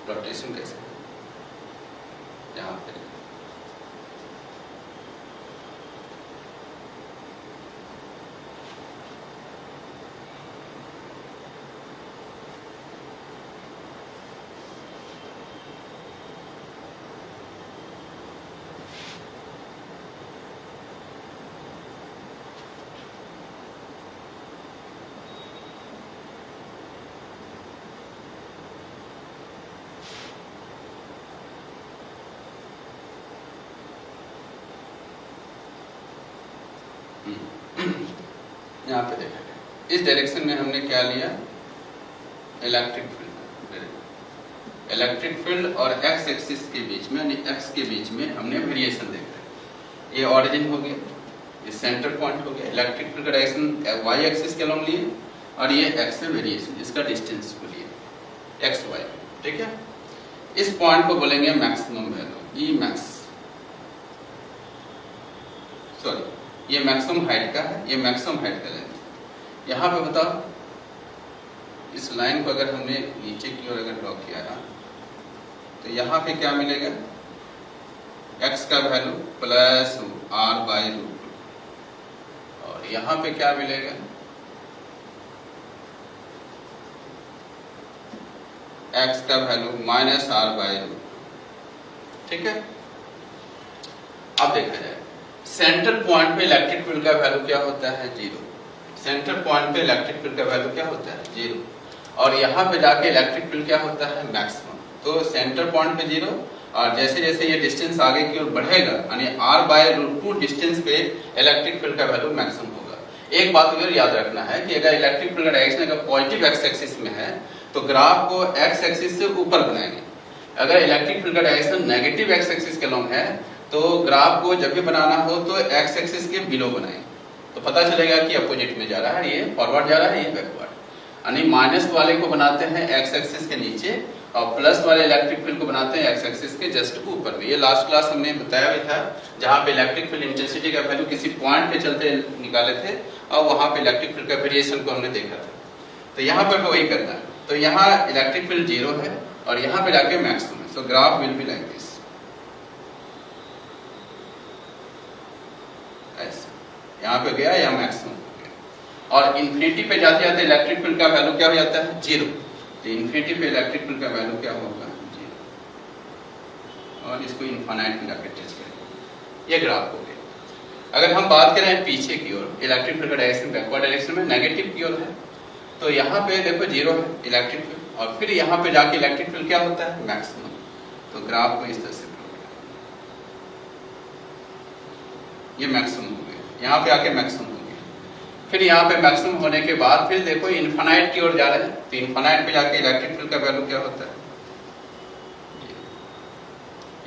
प्लॉटेशन कैसे, यहाँ पे यहाँ पे देखा गया, इस डायरेक्शन में हमने क्या लिया, इलेक्ट्रिक फील्ड। इलेक्ट्रिक फील्ड और एक्स एक्सिस के बीच में, एक्स के बीच में हमने वेरिएशन देखा है। ये ऑरिजिन हो गया, ये सेंटर पॉइंट हो गया। इलेक्ट्रिक फील्ड का डायरेक्शन वाई एक्सिस के अलॉन्ग लिए और ये एक्स में वेरिएशन, इसका डिस्टेंस को लिए एक्स वाई। ठीक है, इस पॉइंट को बोलेंगे maximum value, E max. Sorry, ये मैक्सिमम हाइट का है, ये मैक्सिमम हाइट का लेंथ। यहाँ पे बताओ, इस लाइन को अगर हमने नीचे की ओर अगर ड्रॉ किया है तो यहाँ पे क्या मिलेगा, x का वैल्यू प्लस r/√2 और यहाँ पे क्या मिलेगा, x का वैल्यू माइनस r/√2। ठीक है, अब देखा जाए सेंटर पॉइंट पे इलेक्ट्रिक फील्ड का वैल्यू क्या होता है, 0। सेंटर पॉइंट पे इलेक्ट्रिक फील्ड का वैल्यू क्या होता है, 0। और यहाँ पे जाके इलेक्ट्रिक फील्ड क्या होता है, मैक्सिमम। तो सेंटर पॉइंट पे 0 और जैसे जैसे ये डिस्टेंस आगे की ओर बढ़ेगा यानी r/√2 डिस्टेंस पे इलेक्ट्रिक फील्ड का वैल्यू मैक्सिमम होगा। एक बात और याद रखना है कि अगर इलेक्ट्रिक फील्ड का डायरेक्शन अगर पॉजिटिव एक्स एक्सिस में है तो ग्राफ को एक्स एक्सिस से ऊपर बनाएंगे। अगर इलेक्ट्रिक फील्ड का डायरेक्शन नेगेटिव एक्स एक्सिस के लॉन्ग है तो ग्राफ को जब भी बनाना हो तो एक्स एक्सिस के बिलो बनाएंगे, तो पता चलेगा कि अपोजिट में जा रहा है, ये फॉरवर्ड जा रहा है, ये बैकवर्ड। यानी माइनस वाले को बनाते हैं एक्स एक्सिस के नीचे और प्लस वाले इलेक्ट्रिक फील्ड को बनाते हैं एक्स एक्सिस के जस्ट ऊपर में। ये लास्ट क्लास हमने बताया भी था जहां पे इलेक्ट्रिक फील्ड इंटेंसिटी का वैल्यू किसी पॉइंट पे चलते निकाले थे और वहां पे इलेक्ट्रिक फील्ड का वेरिएशन को हमने देखा था। तो यहाँ पे वही करना है। तो यहाँ इलेक्ट्रिक फील्ड 0 है और यहाँ पे जाके मैक्सिमम है। सो graph will be like this, ऐसे यहाँ पे गया या मैक्सिमम हो गया और इन्फिनिटी पे जाते जाते इलेक्ट्रिक फील्ड का वैल्यू क्या हो जाता है, 0। तो इन्फिनिटी पे इलेक्ट्रिक फील्ड का वैल्यू क्या होगा, 0 और इसको इनफाइनाइट में जाकर टेस्ट करेंगे। ये ग्राफ हो गया। अगर हम बात करें पीछे की ओर, इलेक्ट्रिक फील्ड का डायरेक्शन बैकवर्ड डायरेक्शन में नेगेटिव की ओर है, तो यहाँ पे देखो 0 है इलेक्ट्रिक फील्ड और फिर यहाँ पे जाके इलेक्ट्रिक फील्ड क्या होता है, मैक्सिमम। तो ग्राफ को इस तरह से ये मैक्सिमम हो गया, यहाँ पे आके मैक्सिमम हो गया, फिर यहाँ पे मैक्सिमम होने के बाद फिर देखो इनफाइनाइट की ओर जा रहे हैं। तो इनफाइनाइट पे जाके इलेक्ट्रिक फील्ड का वैल्यू क्या होता है,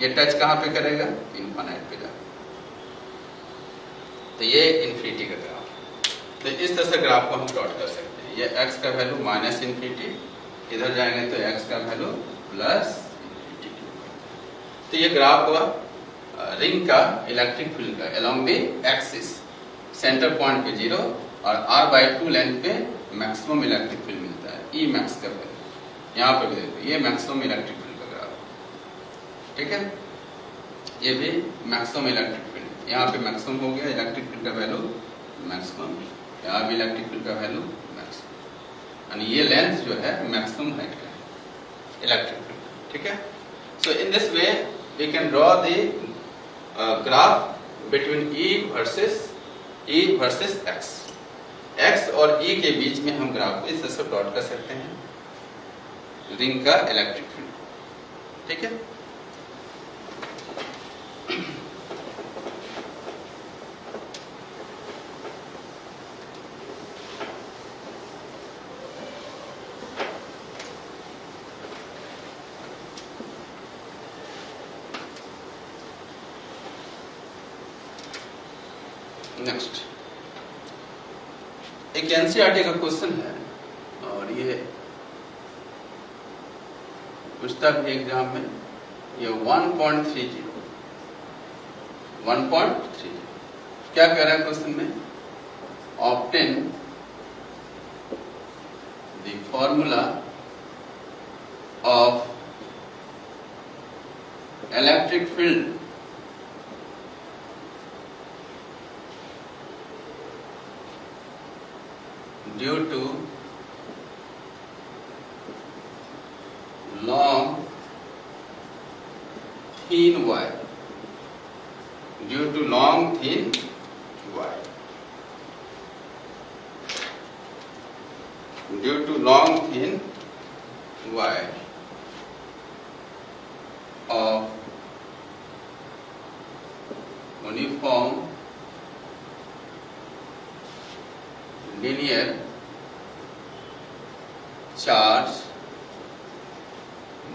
ये टच कहाँ पे करेगा, इनफाइनाइट पे जाके। तो ये इन्फिनिटी का ग्राफ। तो इस तरह से ग्राफ को हम प्लॉट कर सकते हैं। ये x का वैल्यू माइनस इन्फिनिटी, इधर जाएंगे तो x का वैल्यू प्लस इन्फिनिटी। तो ये ग्राफ हुआ रिंग का इलेक्ट्रिक फील्ड का along the axis, centre point पे 0 और r/2 लेंथ पे मैक्सिमम इलेक्ट्रिक फील्ड मिलता है, E मैक्स का वैल्यू। यहाँ पे भी देखो ये मैक्सिमम इलेक्ट्रिक फील्ड का ग्राफ। ठीक है, ये भी मैक्सिमम इलेक्ट्रिक फील्ड, यहाँ पे मैक्सिमम हो गया इलेक्ट्रिक फील्ड का वैल्यू मैक्सिमम, यहाँ भी इलेक्ट्रिक फील्ड का वैल्यू मैक्सिमम, यानी ये लेंथ जो है मैक्सिमम हाइट का है इलेक्ट्रिक फील्ड। ठीक है, so in this way we can draw the graph between E versus x और E के बीच में हम ग्राफ को इस तरह से प्लॉट कर सकते हैं रिंग का इलेक्ट्रिक फील्ड। ठीक है, नेक्स्ट एक एनसीईआरटी का क्वेश्चन है और ये पूछता भी एग्जाम में, ये 1.30 क्या कह रहा है क्वेश्चन में, obtain the formula of electric field due to long thin wire, due to long thin wire, due to long thin wire of uniform linear charge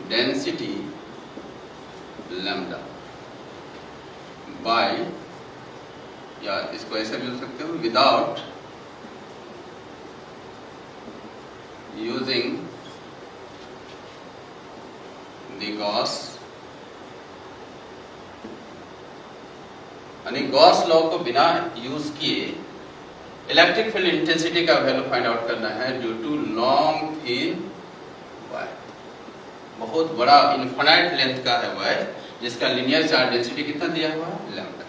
density lambda by, या इसको ऐसे भी लिख सकते हो, विदाउट यूजिंग द गॉस, यानी Gauss law को बिना यूज किए इलेक्ट्रिक फील्ड इंटेंसिटी का वैल्यू फाइंड आउट करना है due to long thin wire, बहुत बड़ा इनफाइनाइट लेंथ का है वायर जिसका लीनियर चार्ज डेंसिटी कितना दिया हुआ है लैम्डा।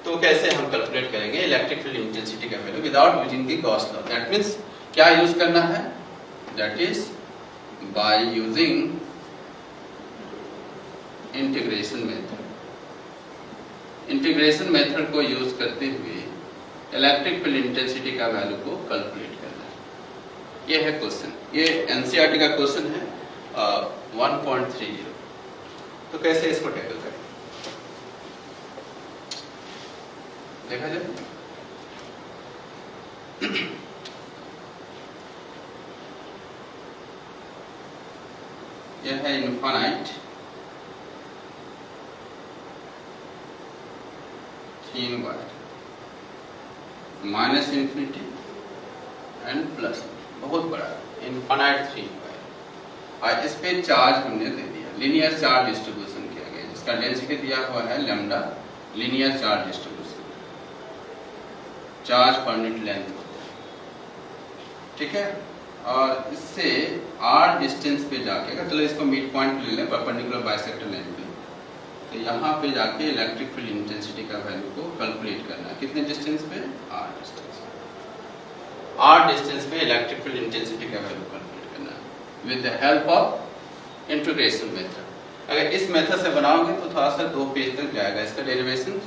तो कैसे हम कैलकुलेट करेंगे इलेक्ट्रिक फील्ड इंटेंसिटी का value without using the Gauss law. That means क्या यूज करना है, that is by using integration method. Integration method को यूज करते हुए इलेक्ट्रिक फील्ड इंटेंसिटी का वैल्यू को कैलकुलेट करना है। ये है क्वेश्चन, ये एनसीईआरटी का क्वेश्चन है 1.30। तो कैसे इसको टैकल करें देखा जाए। यह है infinite thin wire, minus infinity and plus, बहुत बड़ा इनफाइनाइट थिन वायर। और इस पे चार्ज हमने दे दिया, लीनियर चार्ज डिस्ट्रीब्यूशन किया गया जिसका डेंसिटी दिया हुआ है lambda, linear charge distribution, charge per unit length होता है, ठीक है। और इससे r डिस्टेंस पे जाके, अगर चलो इसको मिड पॉइंट ले लें परपेंडिकुलर बाइसेक्टर लाइन पे, तो यहाँ पे जाके इलेक्ट्रिक फील्ड इंटेंसिटी का वैल्यू को कैलकुलेट करना है। कितने डिस्टेंस पे, r डिस्टेंस पे, r डिस्टेंस पे इलेक्ट्रिक फील्ड इंटेंसिटी का वैल्यू कैलकुलेट करना है with the help of integration method. अगर इस मेथड से बनाओगे तो थोड़ा सा 2 पेज तक जाएगा इसका डेरिवेशन,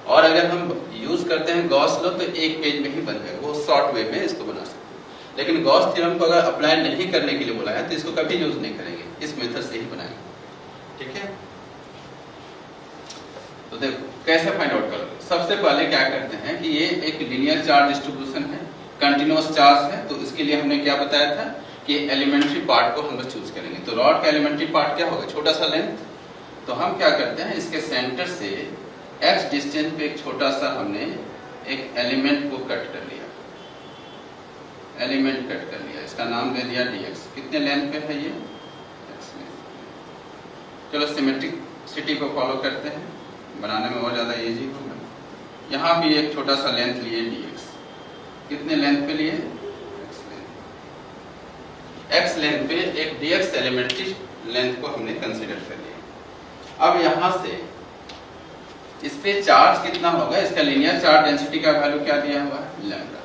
और अगर हम यूज करते हैं गॉस लॉ तो 1 पेज में ही बन जाएगा, वो शॉर्ट वे में इसको बना सकते हैं। लेकिन गॉस थ्योरम को अगर अप्लाई नहीं करने के लिए बोला है तो इसको कभी यूज नहीं करेंगे, इस मेथड से ही बनाएंगे, ठीक है। तो देखो कैसे फाइंड आउट करोगे। सबसे पहले क्या करते हैं कि ये एक लीनियर चार्ज डिस्ट्रीब्यूशन है, कंटिन्यूअस चार्ज है, तो इसके लिए हमने क्या बताया था कि एलिमेंट्री पार्ट को हम लोग चूज करेंगे। तो रॉड का एलिमेंट्री पार्ट क्या होगा, छोटा सा लेंथ। तो हम क्या करते हैं, इसके सेंटर से x डिस्टेंस पे एक छोटा सा हमने एक एलिमेंट को कट कर लिया, एलिमेंट कट कर लिया, इसका नाम दे दिया dx। कितने लेंथ पे है ये, x लेंथ। चलो सिमेट्रिसिटी को फॉलो करते हैं, बनाने में और ज्यादा इजी होगा। यहाँ भी एक छोटा सा लेंथ लिए dx, कितने लेंथ पे लिए, x लेंथ पे एक dx एलिमेंट्री लेंथ को हमने कंसीडर कर लिया। अब यहाँ से इस पे चार्ज कितना होगा, इसका लीनियर चार्ज डेंसिटी का वैल्यू क्या दिया हुआ है लैम्डा।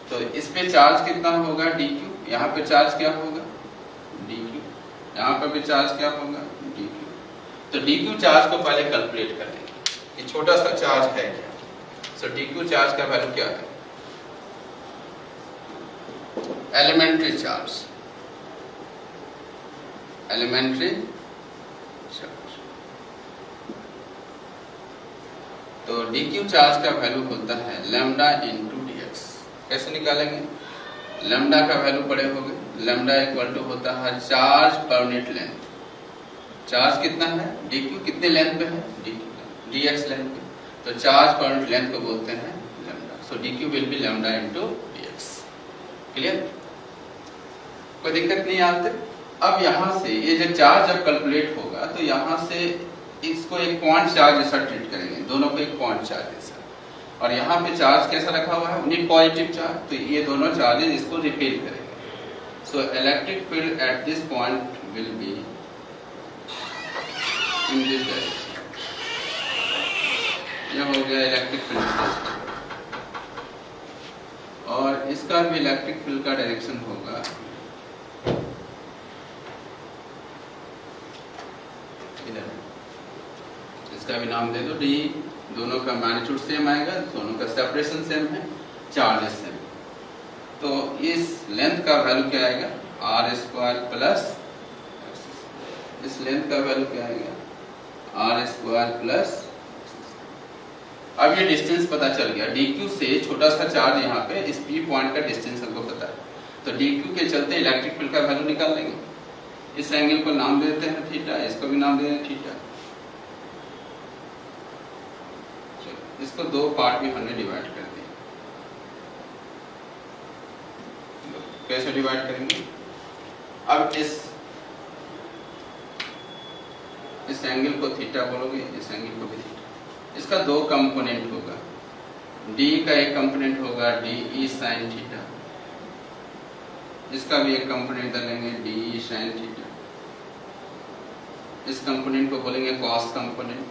तो इस पे चार्ज कितना होगा dq, यहाँ पे चार्ज क्या होगा dq, यहाँ पर भी चार्ज क्या होगा dq। तो dq चार्ज को पहले कैलकुलेट कर लेंगे कि छोटा सा चार्ज है क्या। सो dq चार्ज का वैल्यू क्या है, एलिमेंट्री चार्ज, एलिमेंट्री चार्ज। तो dq चार्ज का वैल्यू होता है लैम्डा इंटू dx। कैसे निकालेंगे, लैम्डा का वैल्यू पड़े होंगे, लैम्डा इक्वल टू होता है charge per unit length. Charge कितना है, dq कितने लेंथ पे है, dx लेंथ पे, तो चार्ज पर यूनिट लेंथ को बोलते हैं lambda. So dq will be lambda into dx। Clear, कोई दिक्कत नहीं आते। अब यहाँ से ये जो चार्ज जब कैलकुलेट होगा तो यहाँ से इसको एक पॉइंट चार्ज जैसा ट्रीट करेंगे, दोनों को एक पॉइंट चार्ज जैसा। और यहाँ पे चार्ज कैसा रखा हुआ है, यूनिट पॉजिटिव चार्ज, तो ये दोनों चार्जेस इसको रिपेल करेंगे। So electric field at this point will be in this direction. यह हो गया इलेक्ट्रिक फील्ड, और इसका भी इलेक्ट्रिक फील्ड का डायरेक्शन होगा इधर। इसका भी नाम दे दो d, दोनों का मैग्नीट्यूड सेम आएगा, दोनों का सेपरेशन सेम है, चार्जेस सेम। तो इस लेंथ का वैल्यू क्या आएगा, r स्क्वायर प्लस, इस लेंथ का वैल्यू क्या आएगा, r स्क्वायर प्लस। अब ये डिस्टेंस पता चल गया, dq से छोटा सा चार्ज यहाँ पे इस p पॉइंट का डिस्टेंस हमको पता है, तो dq के चलते इलेक्ट्रिक फील्ड का वैल्यू निकाल लेंगे। इस एंगल को नाम देते हैं थीटा, इसको भी नाम दे दें थीटा। इसको 2 पार्ट में हमने डिवाइड कर दिया। कैसे डिवाइड करेंगे, अब इस एंगल को थीटा बोलोगे, इस एंगल को भी थीटा। इसका 2 कंपोनेंट होगा, डी का एक कंपोनेंट होगा डी ई साइन थीटा, इसका भी एक कंपोनेंट डालेंगे डी ई साइन थीटा, इस कंपोनेंट को बोलेंगे cos component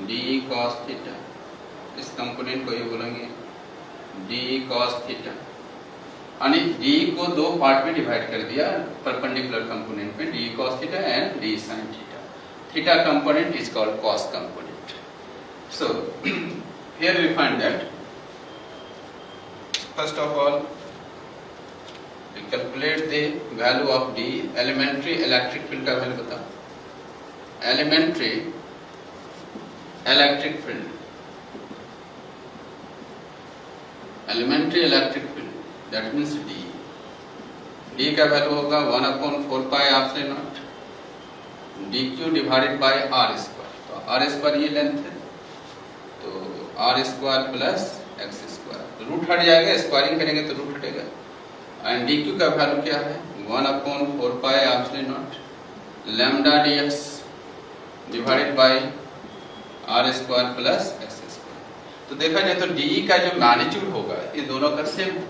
d cos theta, इस कंपोनेंट को ये बोलेंगे डी कॉस थीटा। यानी डी को दो पार्ट में डिवाइड कर दिया परपेंडिकुलर कंपोनेंट में, d cos theta and d sine theta. Theta component is called cos component. So here we find that first of all we calculate the value of D, elementary electric field का value बताओ, elementary electric field, elementary electric field that means D, D का value होगा 1/4 pi epsilon naught dq divided by r square, तो r square ये length है तो r square plus x square, root हट जाएगा, स्क्वायरिंग करेंगे तो रूट हटेगा, एंड dq का वैल्यू क्या है 1/4 pi epsilon naught lambda dx divided by r square plus x square. तो देखा जाए तो de का जो मैग्नीट्यूड होगा ये दोनों का सेम है,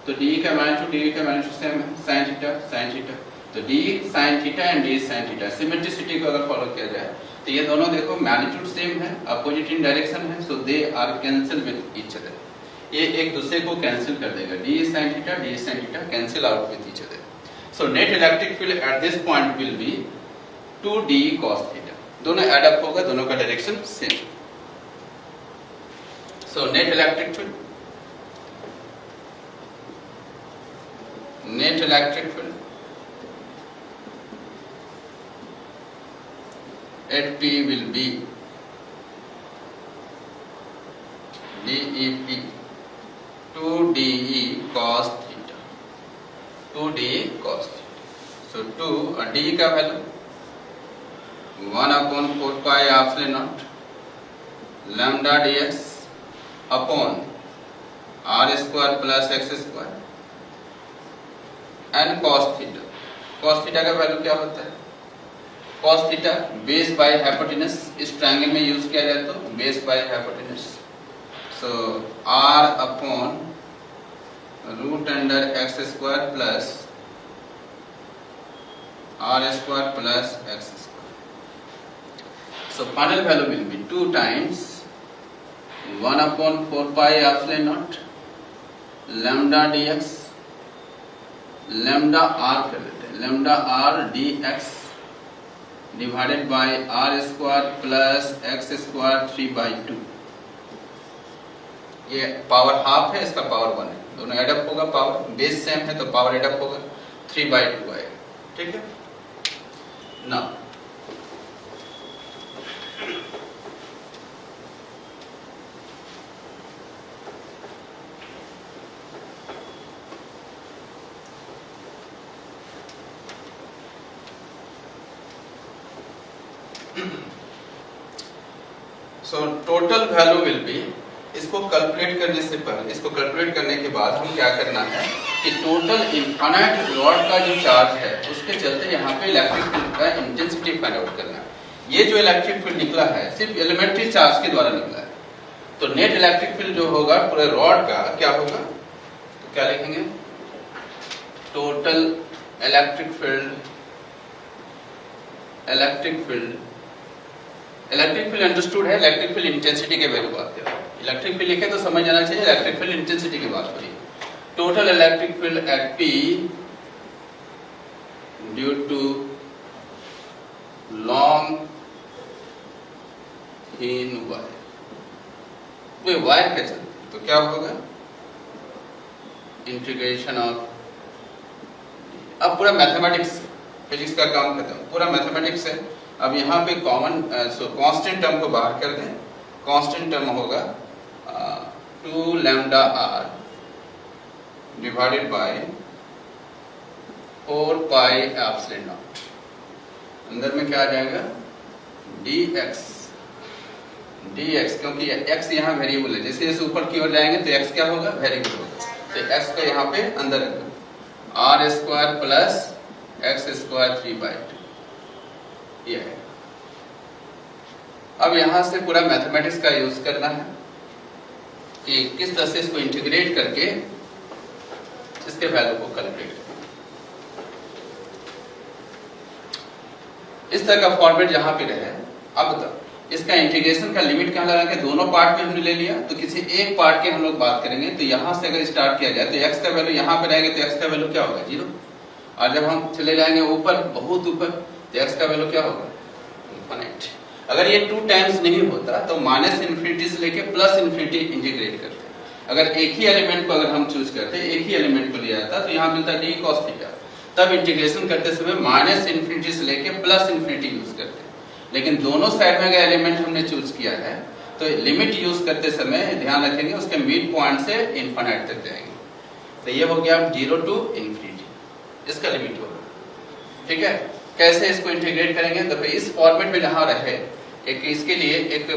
तो de का मैग्नीट्यूड सेम है sin थीटा, तो d sin theta and d sin theta, symmetricity को अगर फॉलो किया जाए तो ये दोनों देखो मैग्नीट्यूड सेम है, अपोजिट इन डायरेक्शन है, so they are cancel with each other, ये एक दूसरे को कैंसिल कर देगा, d sin theta cancel out with each other. So net electric field at this point will be 2d cos theta, दोनों add up होगा, दोनों का direction same. So net electric field at P will be dEP 2dE cos theta, 2dE cos theta। So 2 d का value 1/4 pi epsilon naught lambda dx upon r square plus x square and cos theta. cos theta का value क्या होता है, cos theta base by hypotenuse, इस triangle में use किया जाए तो base by hypotenuse, so r upon root under x square plus r square plus x square. So final value will be 2 times 1/4 pi epsilon naught lambda dx, lambda r कर लेते हैं, lambda r dx divided by r square plus x square 3/2, ये power half है, इसका power 1 है, दोनों add up होगा, power base same है तो पावर एड अप होगा 3/2 आएगा, ठीक है ना। So total value will B, इसको कैलकुलेट करने से पहले, इसको कैलकुलेट करने के बाद हम क्या करना है कि टोटल इनफाइनाइट रॉड का जो चार्ज है उसके चलते यहाँ पे इलेक्ट्रिक फील्ड का इंटेंसिटी फाइंड आउट करना है। ये जो इलेक्ट्रिक फील्ड निकला है सिर्फ एलिमेंट्री चार्ज के द्वारा निकला है, तो नेट इलेक्ट्रिक फील्ड जो होगा पूरे रॉड का क्या होगा, तो क्या लिखेंगे टोटल इलेक्ट्रिक फील्ड अंडरस्टूड है, इलेक्ट्रिक फील्ड इंटेंसिटी के वैल्यू बात कर रहे हैं, इलेक्ट्रिक फील्ड लिखे तो समझ जाना चाहिए इलेक्ट्रिक फील्ड इंटेंसिटी की बात हो रही है। Total electric field at P due to long in wire के चलते तो क्या होगा इंटीग्रेशन ऑफ, अब पूरा मैथमेटिक्स फिजिक्स का काम खत्म, पूरा मैथमेटिक्स है। अब यहाँ पे कॉमन कांस्टेंट टर्म को बाहर कर दें, कांस्टेंट टर्म होगा 2 lambda r divided by 4 pi epsilon not, अंदर में क्या आ जाएगा dx, क्योंकि x यहाँ वेरिएबल है, जैसे जैसे ऊपर की ओर जाएंगे तो x क्या होगा वेरिएबल होगा, तो x को यहाँ पे अंदर रखो r square plus x square 3/2 ये है। अब यहां से पूरा मैथमेटिक्स का यूज करना है, कि किस तरह से इसको इंटीग्रेट करके इसके वैल्यू को कैलकुलेट करें। इस तरह का फॉर्मेट जहां पे रहे। अब तक इसका इंटीग्रेशन का लिमिट क्या लगा के दोनों पार्ट में हमने ले लिया, तो किसी एक पार्ट की हम लोग बात करेंगे। तो यहां से अगर स्टार्ट किया जाए तो x का वैल्यू यहां पे रहेगा, तो x का वैल्यू क्या होगा 0। और जब हम चले जाएंगे ऊपर, बहुत ऊपर, तो x का वैल्यू क्या होगा इनफिनिट। अगर ये 2 टाइम्स नहीं होता तो -∞ से लेके +∞ इंटीग्रेट करते। अगर एक ही एलिमेंट को अगर हम चूज करते, एक ही एलिमेंट को लिया जाता, तो यहाँ मिलता d cos थीटा। तब इंटीग्रेशन करते समय -∞ से लेके +∞ यूज करते। लेकिन दोनों साइड में अगर एलिमेंट हमने चूज किया है तो लिमिट यूज करते समय ध्यान रखेंगे उसके मिड पॉइंट से इनफिनिट तक जाएंगे। तो ये हो गया 0 to ∞, इसका लिमिट होगा। ठीक है, कैसे इसको इंटीग्रेट करेंगे? तो फिर इस फॉर्मेट में जहां रहे, एक इसके लिए एक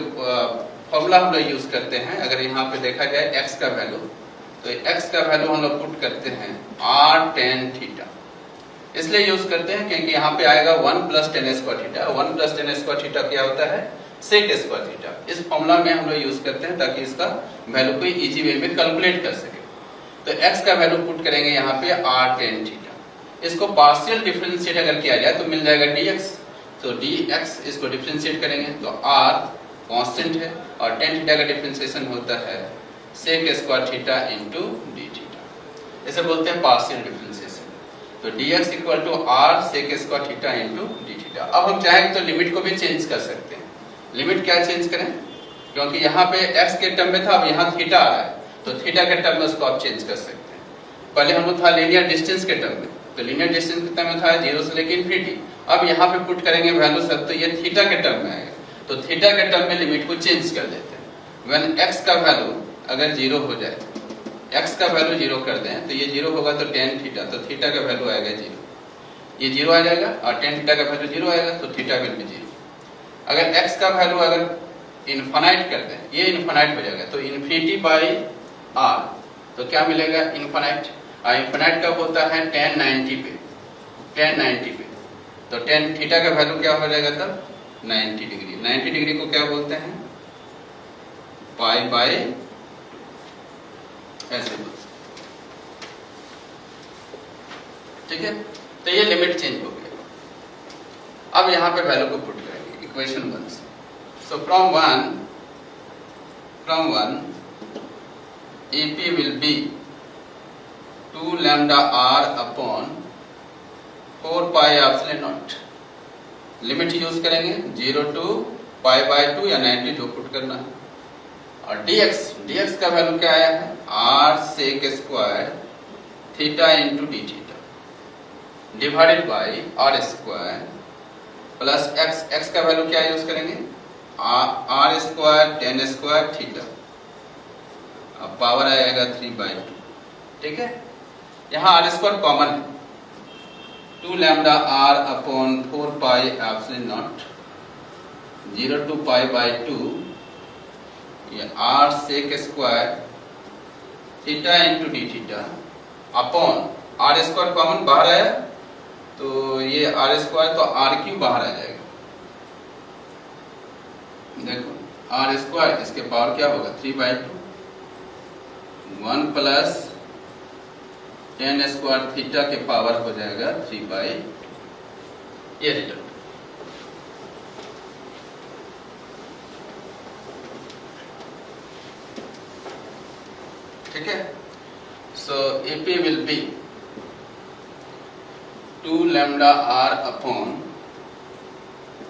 फॉर्मूला हम लोग यूज करते हैं। अगर यहाँ पे देखा जाए x का वैल्यू, तो x का वैल्यू हम लोग पुट करते हैं r tan थीटा। इसलिए यूज करते हैं क्योंकि यहाँ पे आएगा 1 + tan square theta. 1 + tan square theta क्या होता है? sec square theta. इस फॉर्मूला में हम लोग यूज करते हैं ताकि इसका वैल्यू को इजी वे में कैलकुलेट कर सके। तो x का वैल्यू पुट करेंगे यहाँ पे r tan थीटा। इसको पार्शियल डिफरेंशिएट अगर किया जाए तो मिल जाएगा dx। तो dx इसको डिफरेंशिएट करेंगे तो r कांस्टेंट है और tan थीटा का डिफरेंशिएशन होता है sec square theta into d theta. इसे बोलते हैं पार्शियल डिफरेंशिएशन। तो dx = r sec square theta into d theta. अब हम चाहें तो लिमिट को भी चेंज कर सकते हैं। लिमिट क्या चेंज करें? क्योंकि यहाँ पे x के टर्म में था, अब यहाँ थीटा आ रहा है, तो थीटा के टर्म में उसको आप चेंज कर सकते हैं। पहले हम लोग था लीनियर डिस्टेंस के टर्म में, तो लीनियर डिस्टेंस के टर्म में था 0 से लेके इनफिनिटी। अब यहाँ पे पुट करेंगे वैल्यू सब, तो ये थीटा के टर्म में आएगा। तो थीटा के टर्म में लिमिट को चेंज कर देते हैं। व्हेन x का वैल्यू अगर 0 हो जाए, x का वैल्यू 0 कर दें, तो ये 0 होगा तो tan थीटा, तो थीटा का वैल्यू आएगा 0। ये 0 आ जाएगा और tan थीटा का वैल्यू 0 आएगा, तो थीटा विल बी 0। अगर x का वैल्यू अगर इनफिनाइट कर दें, ये इनफिनाइट हो जाएगा, तो इन्फिनिटी बाई r, तो क्या मिलेगा इनफिनाइट। इनफिनाइट कब होता है? tan 90 पे, tan 90 पे। तो tan थीटा का वैल्यू क्या हो जाएगा तब? 90 डिग्री। 90 डिग्री को क्या बोलते हैं? पाई बाई ऐसे बोलते। ठीक है, तो ये लिमिट चेंज हो गया। अब यहाँ पे वैल्यू को पुट करेंगे इक्वेशन 1 से। So from 1 AP will be 2 lambda r upon 4 pi epsilon naught। Limit use करेंगे 0 to pi by 2 या 90 जो पुट करना है। और dx का वैल्यू क्या आया है? r sec square theta into d theta divided by r square plus x का वैल्यू क्या यूज करेंगे? r square tan square theta, अब पावर आएगा 3/2। ठीक है, यहाँ r स्क्वायर कॉमन है, 2 lambda r upon 4 pi epsilon naught 0 to pi by 2, ये r sec square theta into d theta upon r square common बाहर आया, तो ये r स्क्वायर तो r क्यूब बाहर आ जाएगा। देखो r स्क्वायर, इसके पावर क्या होगा? 3/2, 1 प्लस tan स्क्वायर थीटा के पावर हो जाएगा 3/, ये रिटर्न। ठीक है, सो AP will be 2 lambda r upon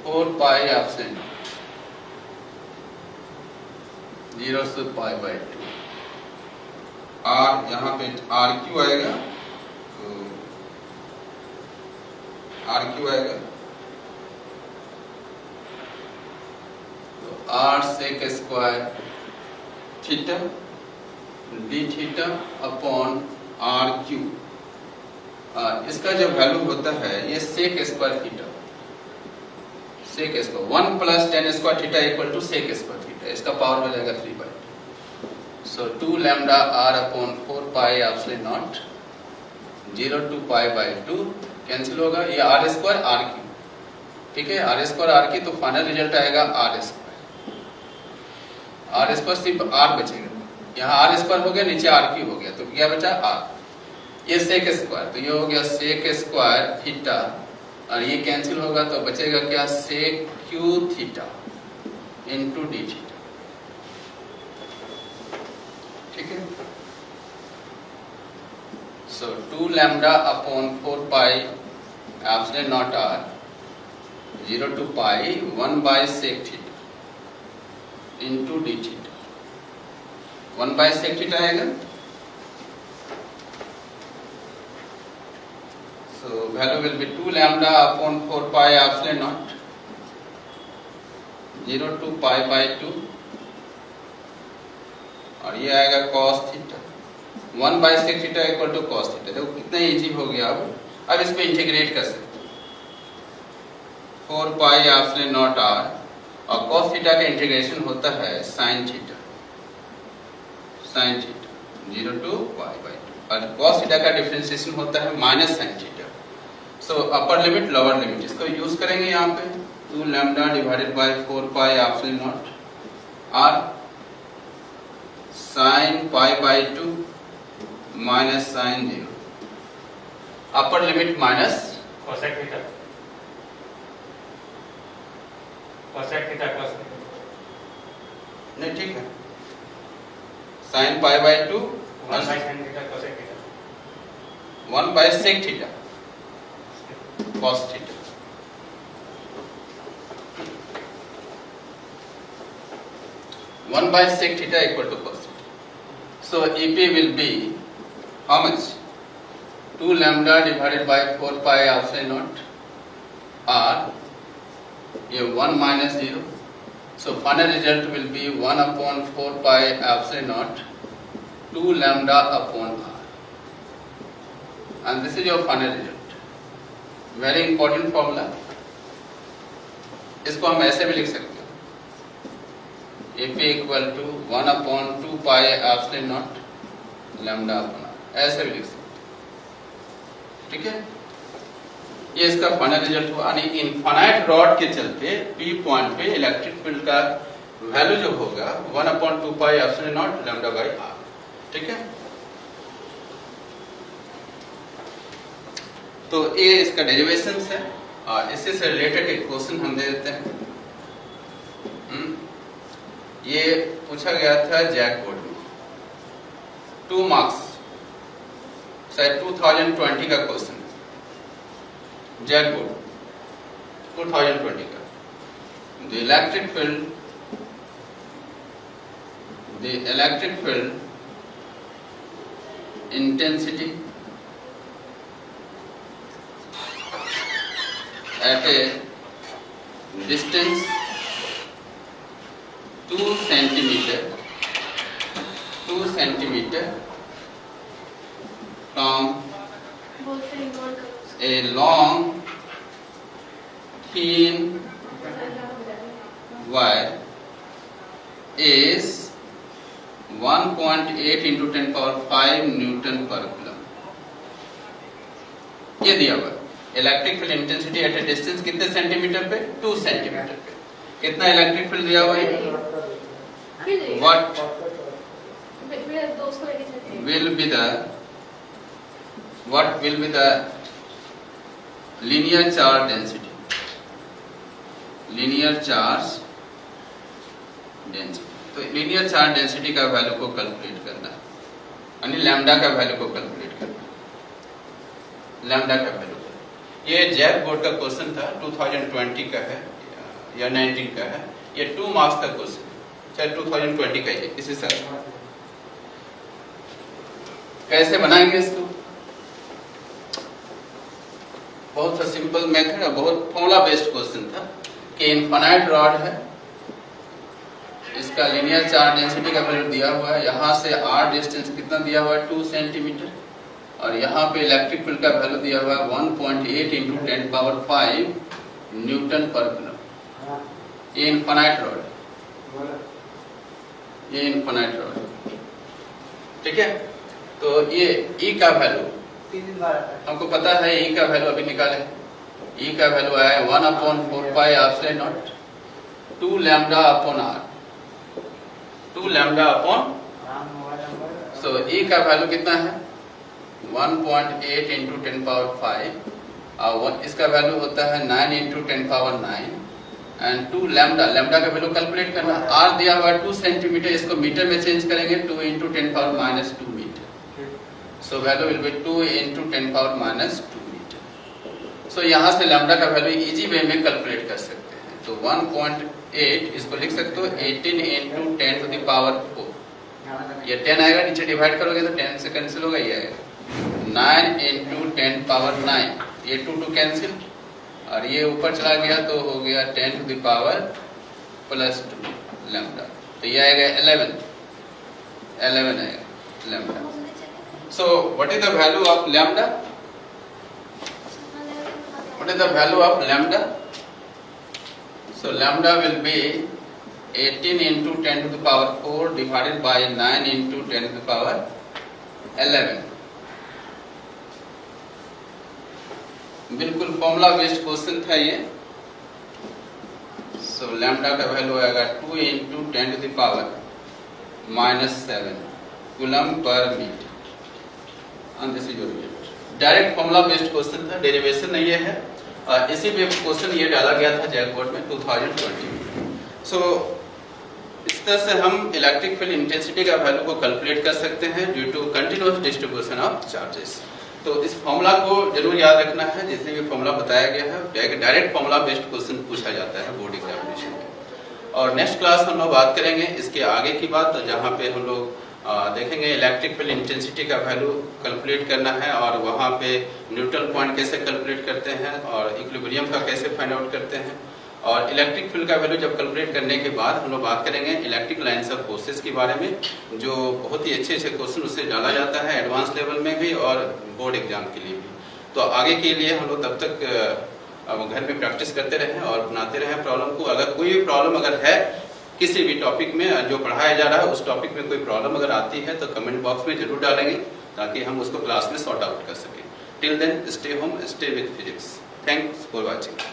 4 pi epsilon 0 से pi by 2। r यहाँ पे r क्यू आएगा, तो r क्यू आएगा, तो r sec square theta d theta upon r q. इसका जो वैल्यू होता है ये sec square theta, sec square 1 plus tan square theta equal to sec square theta, इसका पावर हो जाएगा 3/2। सो 2 lambda r अपॉन 4 pi epsilon naught 0 to pi by 2 cancel होगा, ये r स्क्वायर r क्यू। ठीक है, r स्क्वायर r की, तो फाइनल रिजल्ट आएगा r स्क्वायर। r स्क्वायर सिर्फ r बचेगा, यहाँ आर स्क्वायर हो गया, नीचे आर क्यूब हो गया, तो क्या बचा आर। ये सेक स्क्वायर, तो ये हो गया सेक स्क्वायर थीटा, और ये कैंसिल होगा तो बचेगा क्या, sec cube theta into d theta. ठीक है, so 2 lambda upon 4 pi epsilon naught r 0 to pi 1 by sec theta into d theta. 1 by sec theta आएगा, so value will be 2 lambda upon 4 pi epsilon naught 0 to pi by 2, और ये आएगा cos theta 1 by sec theta equal to cos theta. देखो कितना easy हो गया। अब इसको इंटीग्रेट कर सकते हैं 4 पाई एप्सिलॉन नॉट आर, और cos थीटा का इंटीग्रेशन होता है sin theta 0 to pi by 2, और cos थीटा का डिफरेंशिएशन होता है minus sin theta. So upper limit lower limit इसको यूज करेंगे यहाँ पे 2 lambda divided by 4 pi epsilon naught r sin pi by 2 minus sin 0, upper limit minus cosec theta नहीं, ठीक है, sin pi by 2 1 by sin theta cosec theta 1 by sec theta cos theta. One by sec theta equal to cos theta. So EP will be how much? 2 lambda divided by 4 pi epsilon naught r, ये 1 minus 0. So final result will be 1 upon 4 pi epsilon naught 2 lambda upon r, and this is your final result. Very important formula. इसको हम ऐसे भी लिख सकते हैं AP equal to 1 upon 2 pi epsilon naught lambda upon r, ऐसे भी लिख सकते हैं। ठीक है, ये इसका फाइनल रिजल्ट हुआ। यानी इनफाइनाइट रॉड के चलते P पॉइंट पे इलेक्ट्रिक फील्ड का वैल्यू जो होगा 1 upon 2 pi epsilon naught lambda by r. ठीक है, तो ये इसका डेरिवेशंस है, और इससे से रिलेटेड एक क्वेश्चन हम दे देते हैं। ये पूछा गया था जैक बोर्ड में, 2 मार्क्स, शायद 2020 का क्वेश्चन है, जैक बोर्ड 2020 का। The electric field intensity at a distance 2 centimeter from a long thin wire is 1.8 into 10 power 5 Newton per coulomb। ये दिया हुआ electric field intensity at A distance कितने centimetre पे, 2 सेंटीमीटर पे। कितना इलेक्ट्रिक फील्ड दिया हुआ है, what will be the linear charge density, तो लीनियर चार्ज डेंसिटी का वैल्यू को कैलकुलेट करना है, यानी लैम्डा का वैल्यू को कैलकुलेट करना है, लैम्डा का वैल्यू। ये जैक बोर्ड का क्वेश्चन था, 2020 का है या 19 का है, ये 2 मार्क्स का क्वेश्चन है, चाहे 2020 का ही। इसी से कैसे बनाएंगे इसको, बहुत सा सिंपल मेथड है, बहुत फॉर्मूला बेस्ड क्वेश्चन था कि इनफाइनाइट रॉड है, इसका लीनियर चार्ज डेंसिटी का वैल्यू दिया हुआ है, यहाँ से r डिस्टेंस कितना दिया हुआ है 2 सेंटीमीटर, और यहाँ पे इलेक्ट्रिक फील्ड का वैल्यू दिया हुआ है 1.8 into 10 power 5 न्यूटन पर कूलम। ये इनफाइनाइट रॉड, ये इनफाइनाइट रॉड। ठीक है, तो ये E का वैल्यू हमको पता है, E का वैल्यू अभी निकाले, E का वैल्यू आया 1 upon 4 pi epsilon not 2 lambda upon R, 2 lambda upon so e का वैल्यू कितना है 1.8 इंटू 10 पावर 5 और इसका वैल्यू होता है 9 into 10 power 9 and 2 lambda, lambda का वैल्यू कैलकुलेट करना, r दिया हुआ है 2 सेंटीमीटर, इसको मीटर में चेंज करेंगे 2 into 10 power minus 2 metre, so value will be 2 into 10 power minus 2 metre. So यहाँ से लैम्डा का वैल्यू इजी वे में कैलकुलेट कर सकते हैं, तो 1.8 इसको लिख सकते हो 18 इंटू 10 टू द पावर 4, ये 10 आएगा, नीचे डिवाइड करोगे तो 10 से कैंसिल होगा, ये आएगा 9 इंटू 10 पावर 9, ये 2 2 कैंसिल और ये ऊपर चला गया तो हो गया 10 to the power plus 2 lambda, तो ये आएगा 11 आएगा lambda. So what is the value of lambda? What is the value of lambda? So lambda will be 18 into 10 to the power 4 divided by 9 into 10 to the power 11। बिल्कुल formula based question था ये। सो lambda का value आएगा 2 into 10 to the power -7 coulomb per metre, and this is your result. Direct formula based question था, derivation नहीं है, और इसी पे क्वेश्चन ये डाला गया था जैक बोर्ड में 2020 में। सो इस तरह से हम इलेक्ट्रिक फील्ड इंटेंसिटी का वैल्यू को कैलकुलेट कर सकते हैं due to continuous distribution of charges. तो इस फॉर्मूला को जरूर याद रखना है, जितने भी फॉर्मूला बताया गया है डायरेक्ट फॉर्मूला बेस्ड क्वेश्चन पूछा जाता है बोर्ड एग्जामिनेशन में। और नेक्स्ट क्लास हम लोग बात करेंगे इसके आगे की बात, जहाँ पे हम लोग देखेंगे इलेक्ट्रिक फील्ड इंटेंसिटी का वैल्यू कैलकुलेट करना है, और वहाँ पे न्यूट्रल पॉइंट कैसे कैलकुलेट करते हैं और इक्विलिब्रियम का कैसे फाइंड आउट करते हैं। और इलेक्ट्रिक फील्ड का वैल्यू जब कैलकुलेट करने के बाद हम लोग बात करेंगे इलेक्ट्रिक लाइन्स ऑफ फोर्सेस के बारे में, जो बहुत ही अच्छे क्वेश्चन उससे डाला जाता है एडवांस लेवल में भी और बोर्ड एग्जाम के लिए भी। तो आगे के लिए हम लोग तब तक घर में प्रैक्टिस करते रहें और बनाते रहें प्रॉब्लम को। अगर कोई भी प्रॉब्लम अगर है किसी भी टॉपिक में जो पढ़ाया जा रहा है उस टॉपिक में कोई प्रॉब्लम अगर आती है तो कमेंट बॉक्स में जरूर डालेंगे, ताकि हम उसको क्लास में सॉर्ट आउट कर सकें। Till then stay home, stay with physics. Thanks for watching.